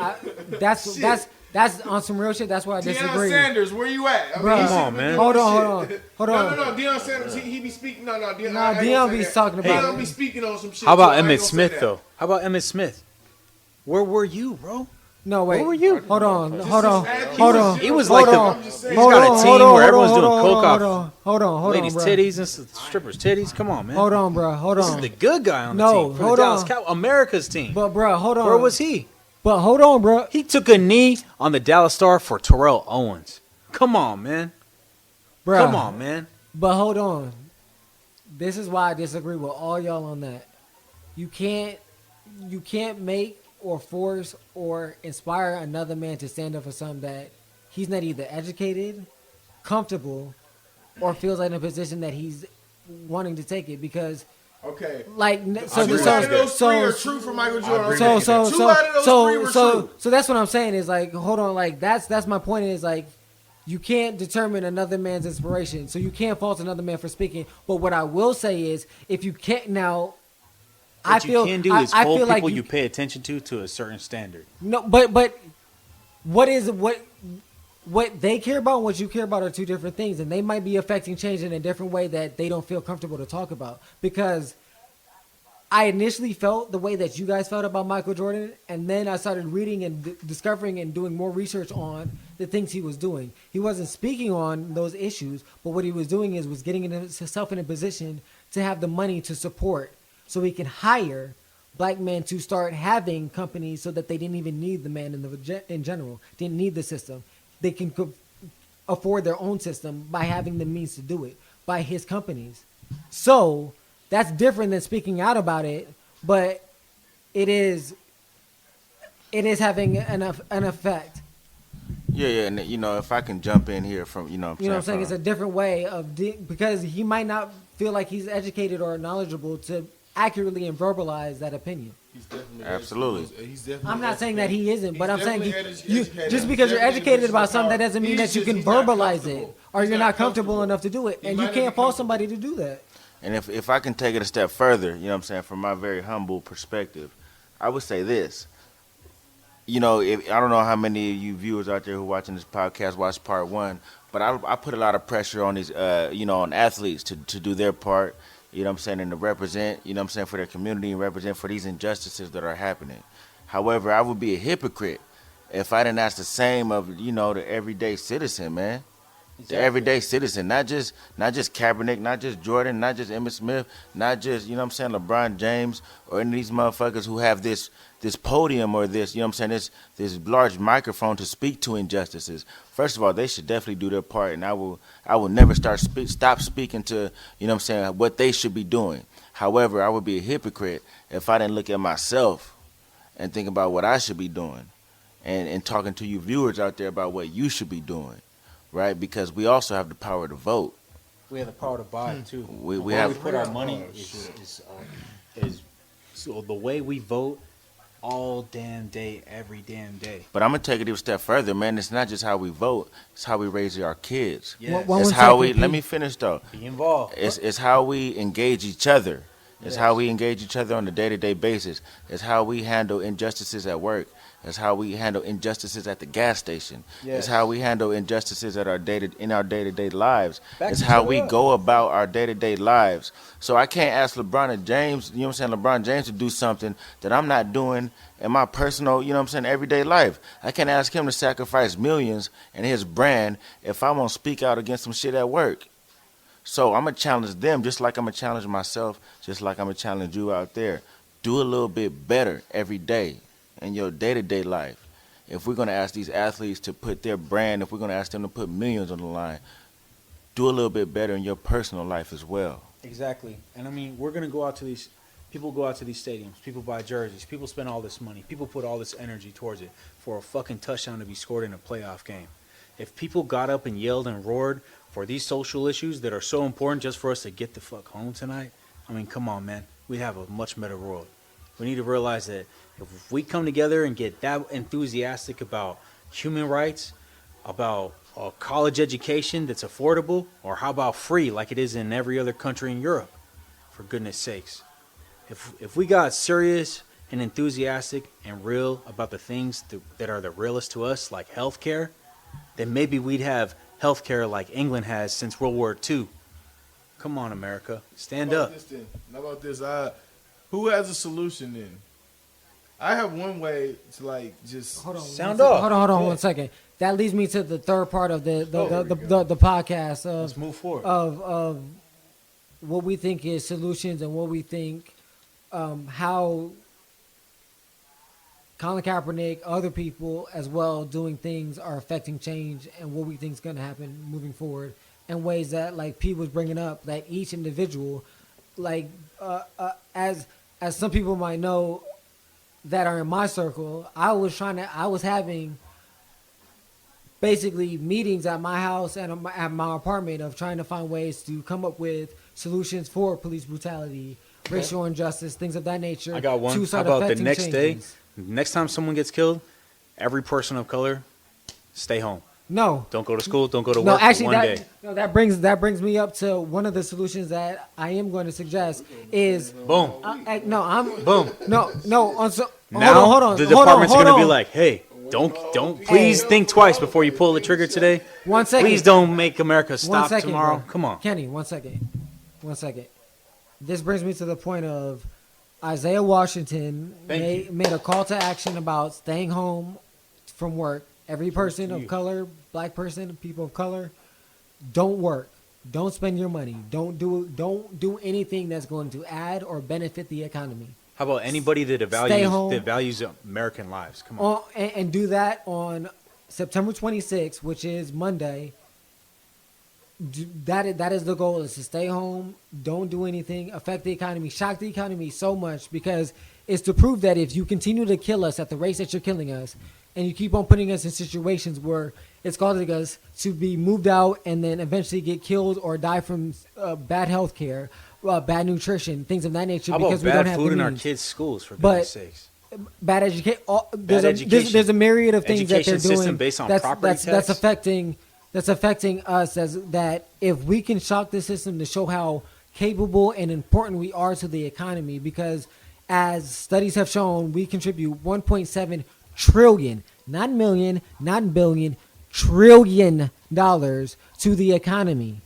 S2: that's on some real shit. That's why I disagree.
S4: Deion Sanders, where you at? I
S2: Bruh.
S4: he
S3: Come on,
S4: should've been
S3: man.
S4: doing
S2: Hold
S4: this
S2: on.
S4: shit. No. Deion Sanders, he be speaking. No, Deion.
S2: No,
S4: I ain't
S2: Deion
S4: gonna say
S2: be
S4: that.
S2: talking about
S4: Deion
S2: it.
S4: be speaking on some shit.
S3: How
S4: too. I
S3: about
S4: ain't
S3: Emmett
S4: gonna say
S3: Smith,
S4: that.
S3: though? How about Emmett Smith? Where were you, bro?
S2: No, wait.
S3: Where were you?
S2: Hold on.
S3: He was like he's got a team where everyone's doing coke off
S2: Hold on,
S3: ladies'
S2: bro.
S3: titties and strippers' titties. Come on, man.
S2: Hold on, bro. Hold
S3: This
S2: on.
S3: is the good guy on the
S2: No,
S3: team. For
S2: hold
S3: the Dallas
S2: on.
S3: Cowboys, America's team.
S2: But, bro, hold on.
S3: Where was he?
S2: But hold on, bro.
S3: He took a knee on the Dallas Star for Terrell Owens. Come on, man.
S2: Bruh.
S3: Come on, man.
S2: But hold on. This is why I disagree with all y'all on that. You can't make or force or inspire another man to stand up for something that he's not either educated, comfortable, or feels like in a position that he's wanting to take it because
S4: Okay.
S2: like
S4: Two out of those three are true for Michael Jordan.
S2: So
S4: Two out of those three were true.
S2: so that's what I'm saying is like hold on, like that's my point is like you can't determine another man's inspiration, so you can't fault another man for speaking. But what I will say is if you can't now
S3: What you can do is hold
S2: feel
S3: people
S2: like
S3: you pay attention to a certain standard.
S2: no, but what they care about and what you care about are two different things, and they might be affecting change in a different way that they don't feel comfortable to talk about. Because I initially felt the way that you guys felt about Michael Jordan, and then I started reading and discovering and doing more research on the things he was doing. He wasn't speaking on those issues, but what he was doing was getting himself in a position to have the money to support, so he can hire black men to start having companies, so that they didn't even need the man in general, didn't need the system. They can afford their own system by having the means to do it by his companies. So that's different than speaking out about it, but it is having an effect.
S5: Yeah, and if I can jump in here from,
S2: You know what I'm saying? It's a different way of because he might not feel like he's educated or knowledgeable to accurately and verbalize that opinion.
S4: He's definitely
S5: Absolutely.
S4: He's definitely
S2: I'm not saying that he isn't, but
S4: He's
S2: I'm saying
S4: definitely
S2: you
S4: educated.
S2: just because you're
S4: Definitely
S2: educated
S4: in a
S2: about
S4: position
S2: something,
S4: of
S2: that doesn't mean
S4: power.
S2: that you
S4: He's
S2: can
S4: just- he's not
S2: verbalize it,
S4: comfortable.
S2: or
S4: He's
S2: you're
S4: not
S2: not comfortable
S4: comfortable.
S2: enough to do it,
S4: He
S2: and
S4: might
S2: you
S4: not
S2: can't
S4: be
S2: force
S4: comfortable.
S2: somebody to do that.
S5: And if I can take it a step further, you know what I'm saying, from my very humble perspective, I would say this. You know, I don't know how many of you viewers out there who are watching this podcast watched part one, but I put a lot of pressure on these, on athletes to do their part, you know what I'm saying, and to represent, you know what I'm saying, for their community and represent for these injustices that are happening. However, I would be a hypocrite if I didn't ask the same of, the everyday citizen, man. The everyday citizen, not just Kaepernick, not just Jordan, not just Emmitt Smith, not just, LeBron James or any of these motherfuckers who have this podium or this, this large microphone to speak to injustices. First of all, they should definitely do their part, and I will never stop speaking to, what they should be doing. However, I would be a hypocrite if I didn't look at myself and think about what I should be doing and talking to you viewers out there about what you should be doing. Right, because we also have the power to vote.
S3: We have the power to buy too.
S5: We
S3: Where
S5: have-
S3: we put our money is so the way we vote all damn day, every damn day.
S5: But I'm gonna take it a step further, man. It's not just how we vote; it's how we raise our kids.
S3: Yes.
S2: One
S5: It's
S2: second,
S5: how we.
S2: Pete.
S5: Let me finish though.
S3: Be involved.
S5: It's how we engage each other. It's
S3: Yes.
S5: how we engage each other on a day-to-day basis. It's how we handle injustices at work. It's how we handle injustices at the gas station.
S3: Yes.
S5: It's how we handle injustices in our day-to-day lives.
S3: Back
S5: It's
S3: each
S5: how
S3: other
S5: we
S3: up.
S5: go about our day-to-day lives. So I can't ask LeBron James, LeBron James to do something that I'm not doing in my personal, everyday life. I can't ask him to sacrifice millions in his brand if I won't speak out against some shit at work. So I'm going to challenge them just like I'm going to challenge myself, just like I'm going to challenge you out there. Do a little bit better every day in your day-to-day life. If we're going to ask these athletes to put their brand, if we're going to ask them to put millions on the line, do a little bit better in your personal life as well.
S3: Exactly. And I mean, we're gonna go out to these people go out to these stadiums, people buy jerseys, people spend all this money, people put all this energy towards it for a fucking touchdown to be scored in a playoff game. If people got up and yelled and roared for these social issues that are so important just for us to get the fuck home tonight, I mean, come on, man. We'd have a much better world. We need to realize that if we come together and get that enthusiastic about human rights, about a college education that's affordable, or how about free like it is in every other country in Europe, for goodness sakes. If we got serious and enthusiastic and real about the things that are the realest to us, like healthcare, then maybe we'd have healthcare like England has since World War II. Come on, America. Stand
S4: How
S3: up.
S4: about this then? How about this? Who has a solution then? I have one way to just
S2: Hold on.
S3: Sound
S2: one
S3: off.
S2: second. Hold on.
S3: Yeah.
S2: 1 second. That leads me to the third part of the
S4: there we go.
S2: the podcast
S3: Let's move forward.
S2: of what we think is solutions and what we think how Colin Kaepernick, other people as well doing things are affecting change and what we think is going to happen moving forward in ways that, like Pete was bringing up, that each individual, like as some people might know that are in my circle, I was having basically meetings at my house and at my apartment of trying to find ways to come up with solutions for police brutality, racial injustice, things of that nature.
S3: I got one.
S2: to
S3: How
S2: start
S3: about the
S2: affecting
S3: next day?
S2: changes.
S3: Next time someone gets killed, every person of color, stay home.
S2: No.
S3: Don't go to school. Don't go to
S2: No,
S3: work
S2: actually,
S3: for one day.
S2: that brings me up to one of the solutions that I am going to suggest is
S3: Boom. Boom. Now
S2: hold on.
S3: the
S2: hold
S3: department's
S2: on,
S3: gonna
S2: hold
S3: be
S2: on.
S3: like, hey, don't please think twice before you pull the trigger today.
S2: 1 second.
S3: Please don't make America
S2: 1
S3: stop
S2: second,
S3: tomorrow.
S2: bro.
S3: Come on.
S2: Kenny, 1 second. 1 second. This brings me to the point of Isaiah Washington made a call to action about staying home from work. Every person of color, black person, people of color, don't work. Don't spend your money. Don't do anything that's going to add or benefit the economy.
S3: How about anybody that
S2: home.
S3: values American lives? Come on.
S2: And do that on September 26th, which is Monday. That is the goal, is to stay home, don't do anything, affect the economy, shock the economy so much, because it's to prove that if you continue to kill us at the rates that you're killing us, and you keep on putting us in situations where it's causing us to be moved out and then eventually get killed or die from bad health care, bad nutrition, things of that nature,
S3: How
S2: because
S3: about
S2: we don't
S3: bad
S2: have
S3: food
S2: the
S3: in our
S2: means.
S3: kids' schools, for
S2: But-
S3: goodness sakes?
S2: Bad education.
S3: Bad education.
S2: There's a myriad of things that they're
S3: Education system
S2: doing
S3: based on
S2: that's,
S3: property
S2: that's
S3: tax?
S2: affecting us, as that if we can shock the system to show how capable and important we are to the economy, because as studies have shown, we contribute 1.7 trillion, not million, not billion, trillion dollars to the economy.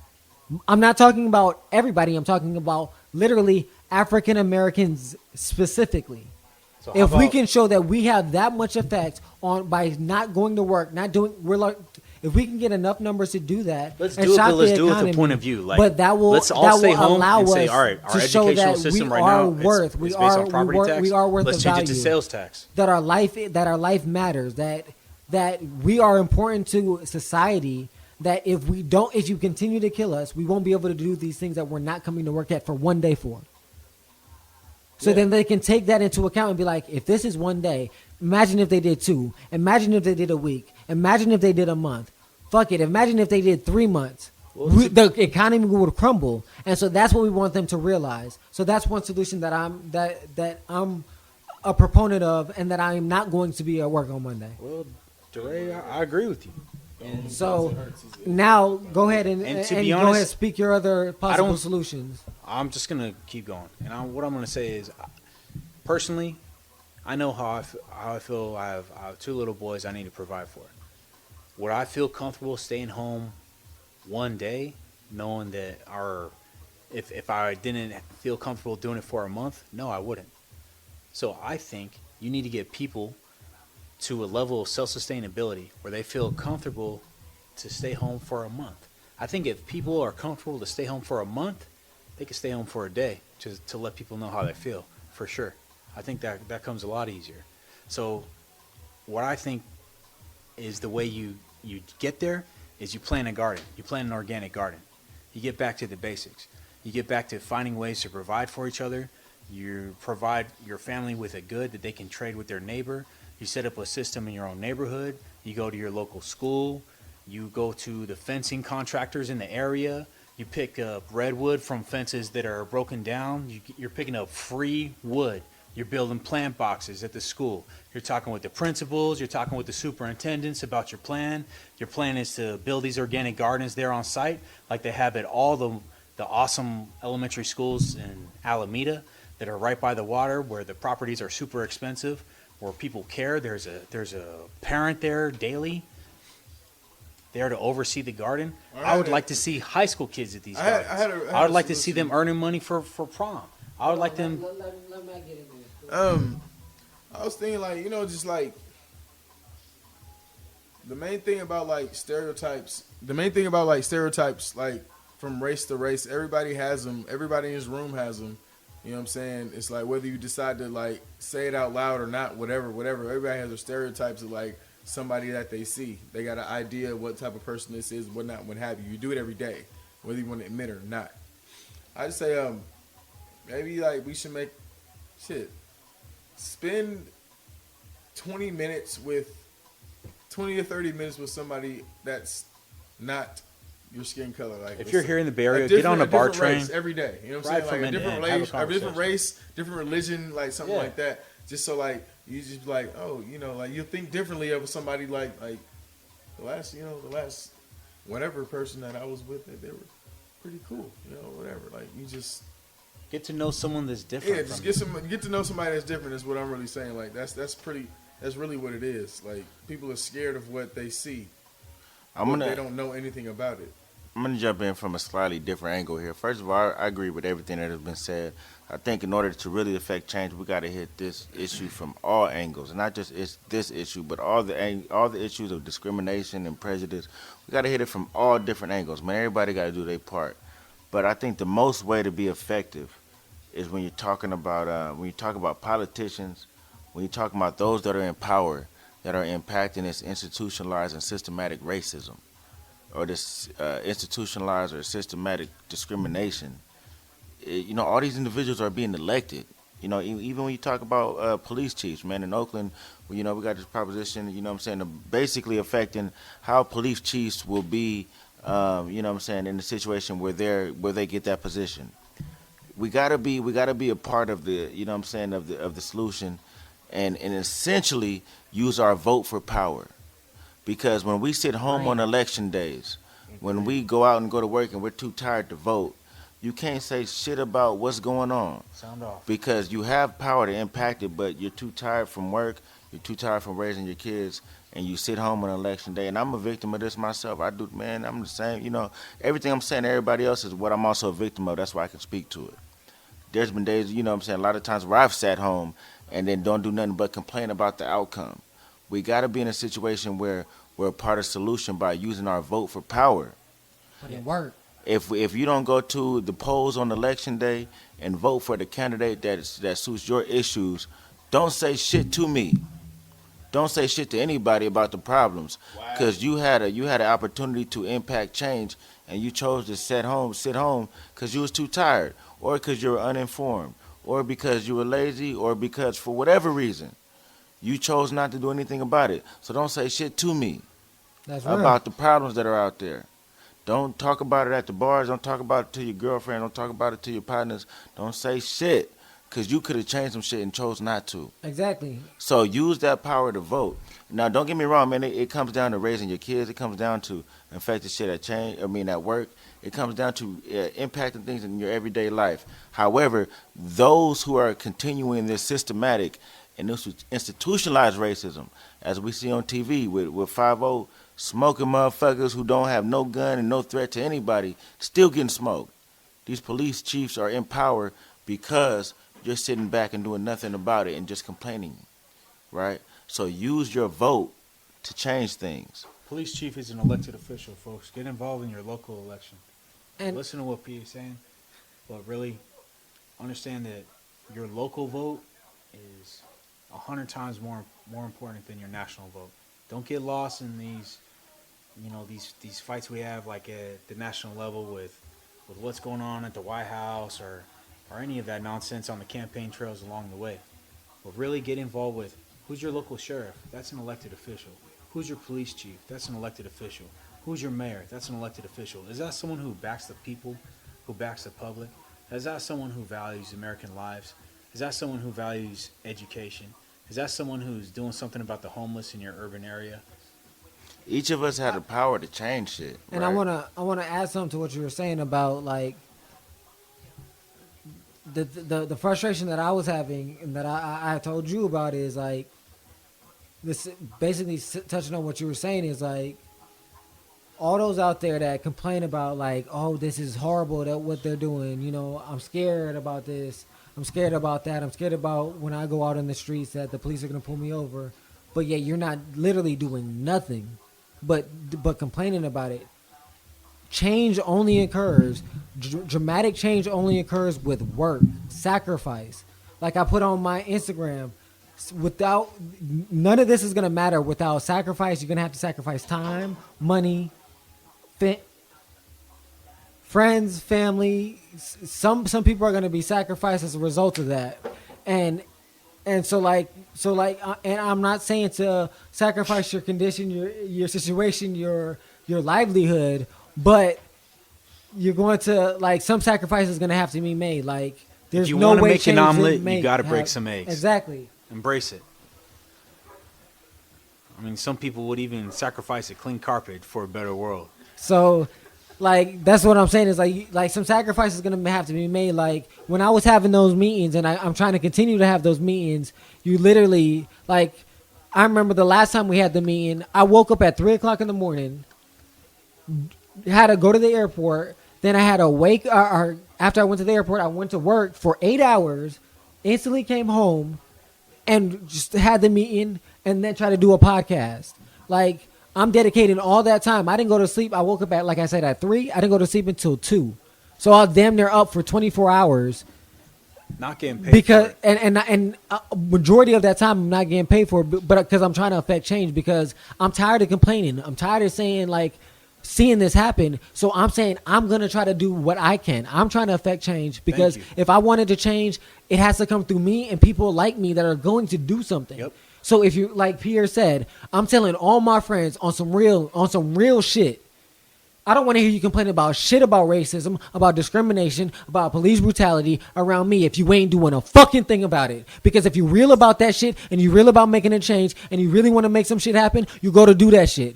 S2: I'm not talking about everybody. I'm talking about literally African Americans specifically.
S3: So how
S2: If we
S3: about-
S2: can show that we have that much effect on by not going to work, not doing, we're like, if we can get enough numbers to do that,
S3: Let's
S2: and
S3: do it,
S2: shock
S3: but let's
S2: the
S3: do it with
S2: economy,
S3: the point of view. Like,
S2: but that will
S3: let's all
S2: that
S3: stay
S2: will
S3: home
S2: allow
S3: and say,
S2: us
S3: all right, our
S2: to show
S3: educational
S2: that
S3: system
S2: we
S3: right
S2: are
S3: now
S2: worth,
S3: is
S2: we
S3: based
S2: are
S3: on property tax.
S2: we are worth
S3: Let's
S2: the
S3: change
S2: value.
S3: it to sales tax.
S2: That our life matters. That we are important to society. That if you continue to kill us, we won't be able to do these things that we're not coming to work at for one day for. So then they can take that into account and be like, if this is one day, imagine if they did 2. Imagine if they did a week. Imagine if they did a month. Fuck it. Imagine if they did 3 months. The economy would crumble. And so that's what we want them to realize. So that's one solution that I'm a proponent of, and that I am not going to be at work on Monday.
S3: Well, DeRay, I agree with you.
S2: So now go ahead and
S3: to be
S2: go
S3: honest,
S2: ahead, speak your other possible
S3: don't-
S2: solutions.
S3: I'm just gonna keep going, and what I'm gonna say is, personally, I know how I feel. I have 2 little boys I need to provide for. Would I feel comfortable staying home one day, knowing that if I didn't feel comfortable doing it for a month? No, I wouldn't. So I think you need to get people to a level of self-sustainability where they feel comfortable to stay home for a month. I think if people are comfortable to stay home for a month, they can stay home for a day to let people know how they feel, for sure. I think that comes a lot easier. So what I think is the way you get there is you plant a garden. You plant an organic garden. You get back to the basics. You get back to finding ways to provide for each other. You provide your family with a good that they can trade with their neighbor. You set up a system in your own neighborhood. You go to your local school. You go to the fencing contractors in the area. You pick up redwood from fences that are broken down. You're picking up free wood. You're building plant boxes at the school. You're talking with the principals. You're talking with the superintendents about your plan. Your plan is to build these organic gardens there on site, like they have at all the awesome elementary schools in Alameda that are right by the water, where the properties are super expensive, where people care. There's a parent there daily, there to oversee the garden. I would like to see high school kids at these gardens. I would like to see them earning money for prom. I would like them.
S4: I was thinking, like, just like the main thing about like stereotypes, like from race to race, everybody has them. Everybody in this room has them. You know what I'm saying? It's like whether you decide to like say it out loud or not, whatever. Everybody has their stereotypes of like somebody that they see. They got an idea of what type of person this is, what not, what have you. You do it every day, whether you want to admit it or not. I just say, maybe like we should spend 20 to 30 minutes with somebody that's not your skin color. Like
S3: If you're here in the Bay Area, get on a BART train
S4: every day. You know what I'm
S3: Ride
S4: saying?
S3: from
S4: Like
S3: end
S4: a
S3: to
S4: different
S3: end, have a
S4: race, a different
S3: conversation.
S4: race, different religion, like something
S3: Yeah.
S4: like that. Just so like you just be like, oh, like you think differently of somebody like the last whatever person that I was with, they were pretty cool. Whatever. Like you just
S3: Get to know someone that's different.
S4: yeah, just get to know somebody that's different is what I'm really saying. Like that's really what it is. Like people are scared of what they see. They don't know anything about it.
S5: I'm going to jump in from a slightly different angle here. First of all, I agree with everything that has been said. I think in order to really affect change, we got to hit this issue from all angles, and not just this issue, but all the issues of discrimination and prejudice. We got to hit it from all different angles. Man, everybody got to do their part. But I think the most way to be effective is when you're talking about politicians, when you're talking about those that are in power, that are impacting this institutionalized and systematic racism, or this institutionalized or systematic discrimination. All these individuals are being elected. Even when you talk about police chiefs, man, in Oakland, we got this proposition, basically affecting how police chiefs will be, in the situation where they get that position. we gotta be a part of the, you know what I'm saying, of the solution, and essentially use our vote for power. Because when we sit home on election days, when we go out and go to work and we're too tired to vote, you can't say shit about what's going on.
S3: Sound off.
S5: Because you have power to impact it, but you're too tired from work, you're too tired from raising your kids, and you sit home on election day. And I'm a victim of this myself. I'm the same. You know, everything I'm saying to everybody else is what I'm also a victim of. That's why I can speak to it. There's been days, you know what I'm saying, a lot of times where I've sat home and then don't do nothing but complain about the outcome. We got to be in a situation where we're a part of the solution by using our vote for power.
S2: But it worked.
S5: If you don't go to the polls on election day and vote for the candidate that suits your issues, don't say shit to me. Don't say shit to anybody about the problems, because you had an opportunity to impact change, and you chose to sit home because you was too tired, or because you were uninformed, or because you were lazy, or because for whatever reason you chose not to do anything about it. So don't say shit to me
S2: That's real.
S5: about the problems that are out there. Don't talk about it at the bars. Don't talk about it to your girlfriend. Don't talk about it to your partners. Don't say shit, because you could have changed some shit and chose not to.
S2: Exactly.
S5: So use that power to vote. Now, don't get me wrong, man. It comes down to raising your kids. It comes down to effective shit at work. It comes down to impacting things in your everyday life. However, those who are continuing this systematic and institutionalized racism, as we see on TV with 5-0, smoking motherfuckers who don't have no gun and no threat to anybody, still getting smoked. These police chiefs are in power because you're sitting back and doing nothing about it and just complaining, right? So use your vote to change things.
S3: Police chief is an elected official, folks. Get involved in your local election.
S2: And
S3: Listen to what P is saying, but really understand that your local vote is 100 times more important than your national vote. Don't get lost in these, these fights we have like at the national level with what's going on at the White House or any of that nonsense on the campaign trails along the way. But really get involved with who's your local sheriff? That's an elected official. Who's your police chief? That's an elected official. Who's your mayor? That's an elected official. Is that someone who backs the people, who backs the public? Is that someone who values American lives? Is that someone who values education? Is that someone who's doing something about the homeless in your urban area?
S5: Each of us had the power to change shit.
S2: And
S5: right?
S2: I wanna add something to what you were saying about like the frustration that I was having and that I told you about is like this, basically touching on what you were saying, is like all those out there that complain about like, oh, this is horrible, that what they're doing, I'm scared about this, I'm scared about that, I'm scared about when I go out in the streets that the police are gonna pull me over, but yet you're not literally doing nothing but complaining about it. Change only occurs, dramatic change only occurs with work, sacrifice. Like I put on my Instagram, none of this is gonna matter without sacrifice. You're gonna have to sacrifice time, money, friends, family. Some people are gonna be sacrificed as a result of that, and so and I'm not saying to sacrifice your condition, your situation, your livelihood, but you're going to, like, some sacrifice is going to have to be made. Like, there's
S3: if you
S2: no
S3: want to
S2: way
S3: make an
S2: change
S3: omelet,
S2: didn't
S3: you got to break some eggs.
S2: Exactly.
S3: Embrace it. I mean, some people would even sacrifice a clean carpet for a better world.
S2: So, like, that's what I'm saying is, like some sacrifice is going to have to be made. Like, when I was having those meetings, and I'm trying to continue to have those meetings, you literally, like, I remember the last time we had the meeting, I woke up at 3 o'clock in the morning, had to go to the airport, then I had to wake, or after I went to the airport, I went to work for 8 hours, instantly came home, and just had the meeting, and then tried to do a podcast. Like, I'm dedicating all that time. I didn't go to sleep. I woke up at, like I said, at 3. I didn't go to sleep until 2. So I was damn near up for 24 hours.
S3: Not getting paid
S2: Because
S3: for it.
S2: and majority of that time I'm not getting paid for it, but because I'm trying to affect change, because I'm tired of complaining. I'm tired of saying, like, seeing this happen. So I'm saying I'm going to try to do what I can. I'm trying to affect change, because if I wanted to change, it has to come through me and people like me that are going to do something.
S3: Yep.
S2: So if you, like Pierre said, I'm telling all my friends on some real shit, I don't want to hear you complain about shit about racism, about discrimination, about police brutality around me if you ain't doing a fucking thing about it. Because if you real about that shit and you real about making a change and you really want to make some shit happen, you go to do that shit.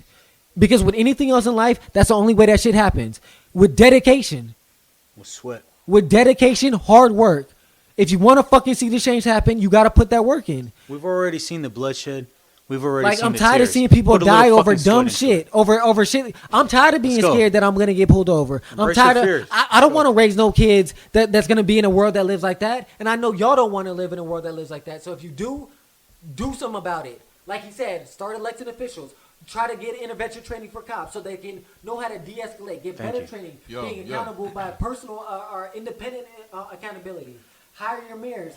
S2: Because with anything else in life, that's the only way that shit happens. With dedication.
S3: With sweat.
S2: With dedication, hard work. If you want to fucking see the change happen, you got to put that work in.
S3: We've already seen the bloodshed. We've already
S2: Like,
S3: seen
S2: I'm
S3: the
S2: tired of
S3: tears.
S2: seeing people
S3: Put a
S2: die
S3: little
S2: over
S3: fucking sweat
S2: dumb
S3: into
S2: shit.
S3: it.
S2: Over shit. I'm tired of being
S3: Let's go.
S2: scared that I'm going to get pulled over. I'm
S3: Embrace
S2: tired
S3: your
S2: of.
S3: fears.
S2: I don't want to raise no kids that's going to be in a world that lives like that. And I know y'all don't want to live in a world that lives like that. So if you do something about it. Like he said, start electing officials. Try to get intervention training for cops so they can know how to de-escalate. Get
S3: Thank
S2: better
S3: you.
S2: training.
S4: Yo,
S2: being
S4: yo.
S2: accountable by personal or independent accountability. Hire your mayors.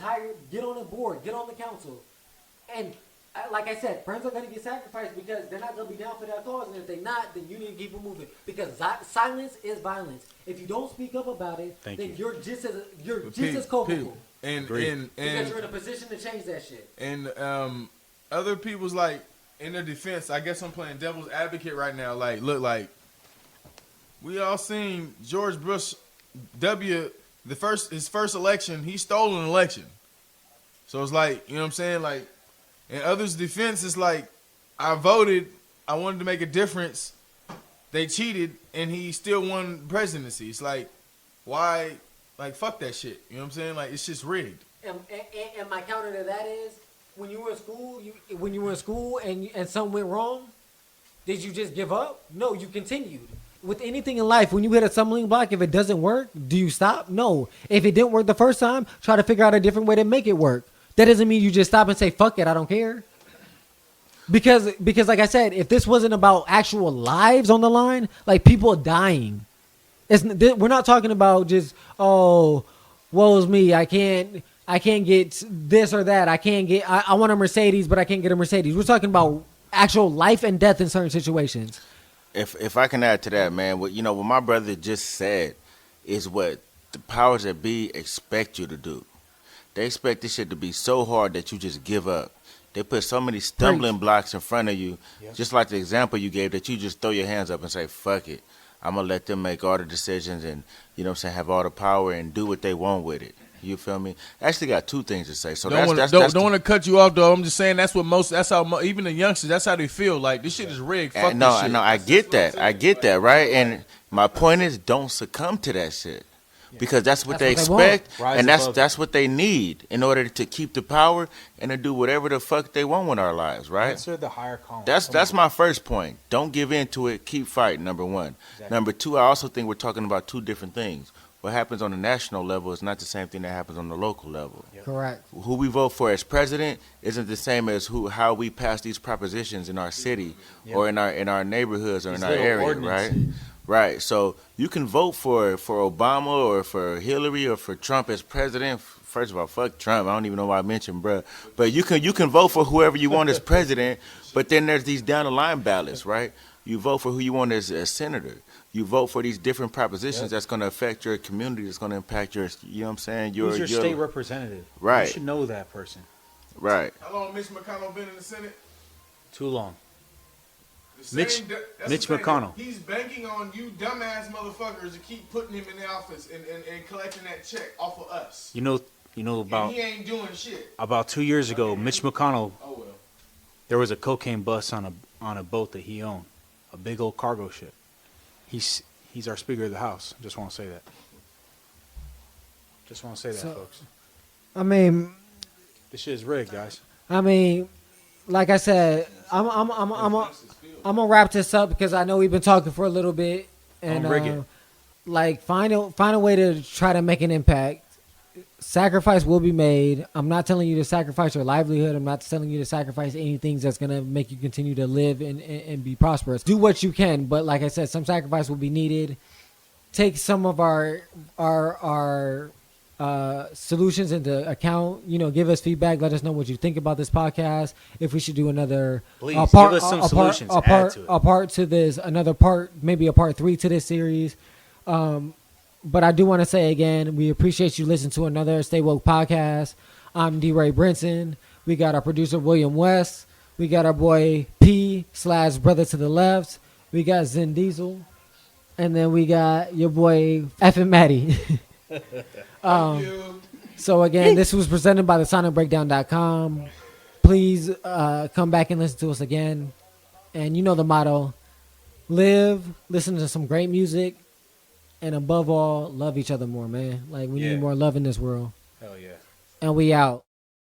S2: Get on the board. Get on the council. And like I said, friends are going to get sacrificed because they're not going to be down for that cause. And if they're not, then you need to keep it moving. Because silence is violence. If you don't speak up about it,
S3: Thank
S2: then
S3: you.
S2: you're just as
S4: People,
S2: culpable.
S4: And
S3: Agreed.
S2: Because you're in a position to change that shit.
S4: And other people's like in their defense, I guess I'm playing devil's advocate right now. Like, look, like we all seen George Bush his first election, he stole an election. So it's like, you know what I'm saying? Like, in others' defense, it's like I voted, I wanted to make a difference. They cheated, and he still won presidency. It's like, why? Like, fuck that shit. You know what I'm saying? Like, it's just rigged.
S2: And my counter to that is, when you were in school, and something went wrong, did you just give up? No, you continued. With anything in life, when you hit a stumbling block, if it doesn't work, do you stop? No. If it didn't work the first time, try to figure out a different way to make it work. That doesn't mean you just stop and say, fuck it, I don't care. Because like I said, if this wasn't about actual lives on the line, like people dying, we're not talking about just, oh, woe's me, I can't get this or that. I want a Mercedes, but I can't get a Mercedes. We're talking about actual life and death in certain situations.
S5: If I can add to that, man, what my brother just said is what the powers that be expect you to do. They expect this shit to be so hard that you just give up. They put so many stumbling blocks in front of you, just like the example you gave, that you just throw your hands up and say, fuck it. I'm going to let them make all the decisions and, you know what I'm saying, have all the power and do what they want with it. You feel me? I actually got two things to say. So
S4: Don't want to cut you off though. I'm just saying that's how even the youngsters, that's how they feel. Like this shit is rigged. Fuck this shit.
S5: No, I get that, right? And my point is, don't succumb to that shit. Because that's what they expect, and that's what they need in order to keep the power and to do whatever the fuck they want with our lives, right?
S3: Answer the higher calling.
S5: That's my first point. Don't give in to it. Keep fighting, number one. Exactly. Number two, I also think we're talking about two different things. What happens on the national level is not the same thing that happens on the local level.
S3: Yep.
S2: Correct.
S5: Who we vote for as president isn't the same as how we pass these propositions in our city or in our neighborhoods or in our area, right? Right. So you can vote for Obama or for Hillary or for Trump as president. First of all, fuck Trump. I don't even know why I mentioned, bruh. But you can vote for whoever you want as president. But then there's these down the line ballots, right? You vote for who you want as senator. You vote for these different propositions that's going to affect your community. That's going to impact your, you know what I'm saying?
S3: Who's your state representative?
S5: Right.
S3: You should know that person.
S5: Right.
S4: How long Mitch McConnell been in the Senate?
S3: Too long.
S4: Mitch
S3: McConnell.
S4: He's banking on you dumbass motherfuckers to keep putting him in the office and collecting that check off of us.
S3: You know about
S4: and he ain't doing shit.
S3: About 2 years ago, Mitch McConnell.
S4: Oh well.
S3: There was a cocaine bust on a boat that he owned, a big old cargo ship. He's our Speaker of the House. Just want to say that. Just want to say that, folks.
S2: I mean,
S3: this shit is rigged, guys.
S2: I mean, like I said, I'm gonna wrap this up because I know we've been talking for a little bit, and like find a way to try to make an impact. Sacrifice will be made. I'm not telling you to sacrifice your livelihood. I'm not telling you to sacrifice anything that's gonna make you continue to live and be prosperous. Do what you can, but like I said, some sacrifice will be needed. Take some of our solutions into account. You know, give us feedback. Let us know what you think about this podcast. If we should do another
S3: give us some solutions.
S2: A part to this, another part, maybe a part 3 to this series. But I do want to say again, we appreciate you listening to another Stay Woke podcast. I'm D-Ray Brinson. We got our producer William West. We got our boy P/brother to the left. We got Zen Diesel. And then we got your boy F and Maddie. So again, this was presented by the sonicbreakdown.com. Please come back and listen to us again. And you know the motto: live, listen to some great music, and above all, love each other more, man. Like we need more love in this world.
S3: Hell yeah.
S2: And we out.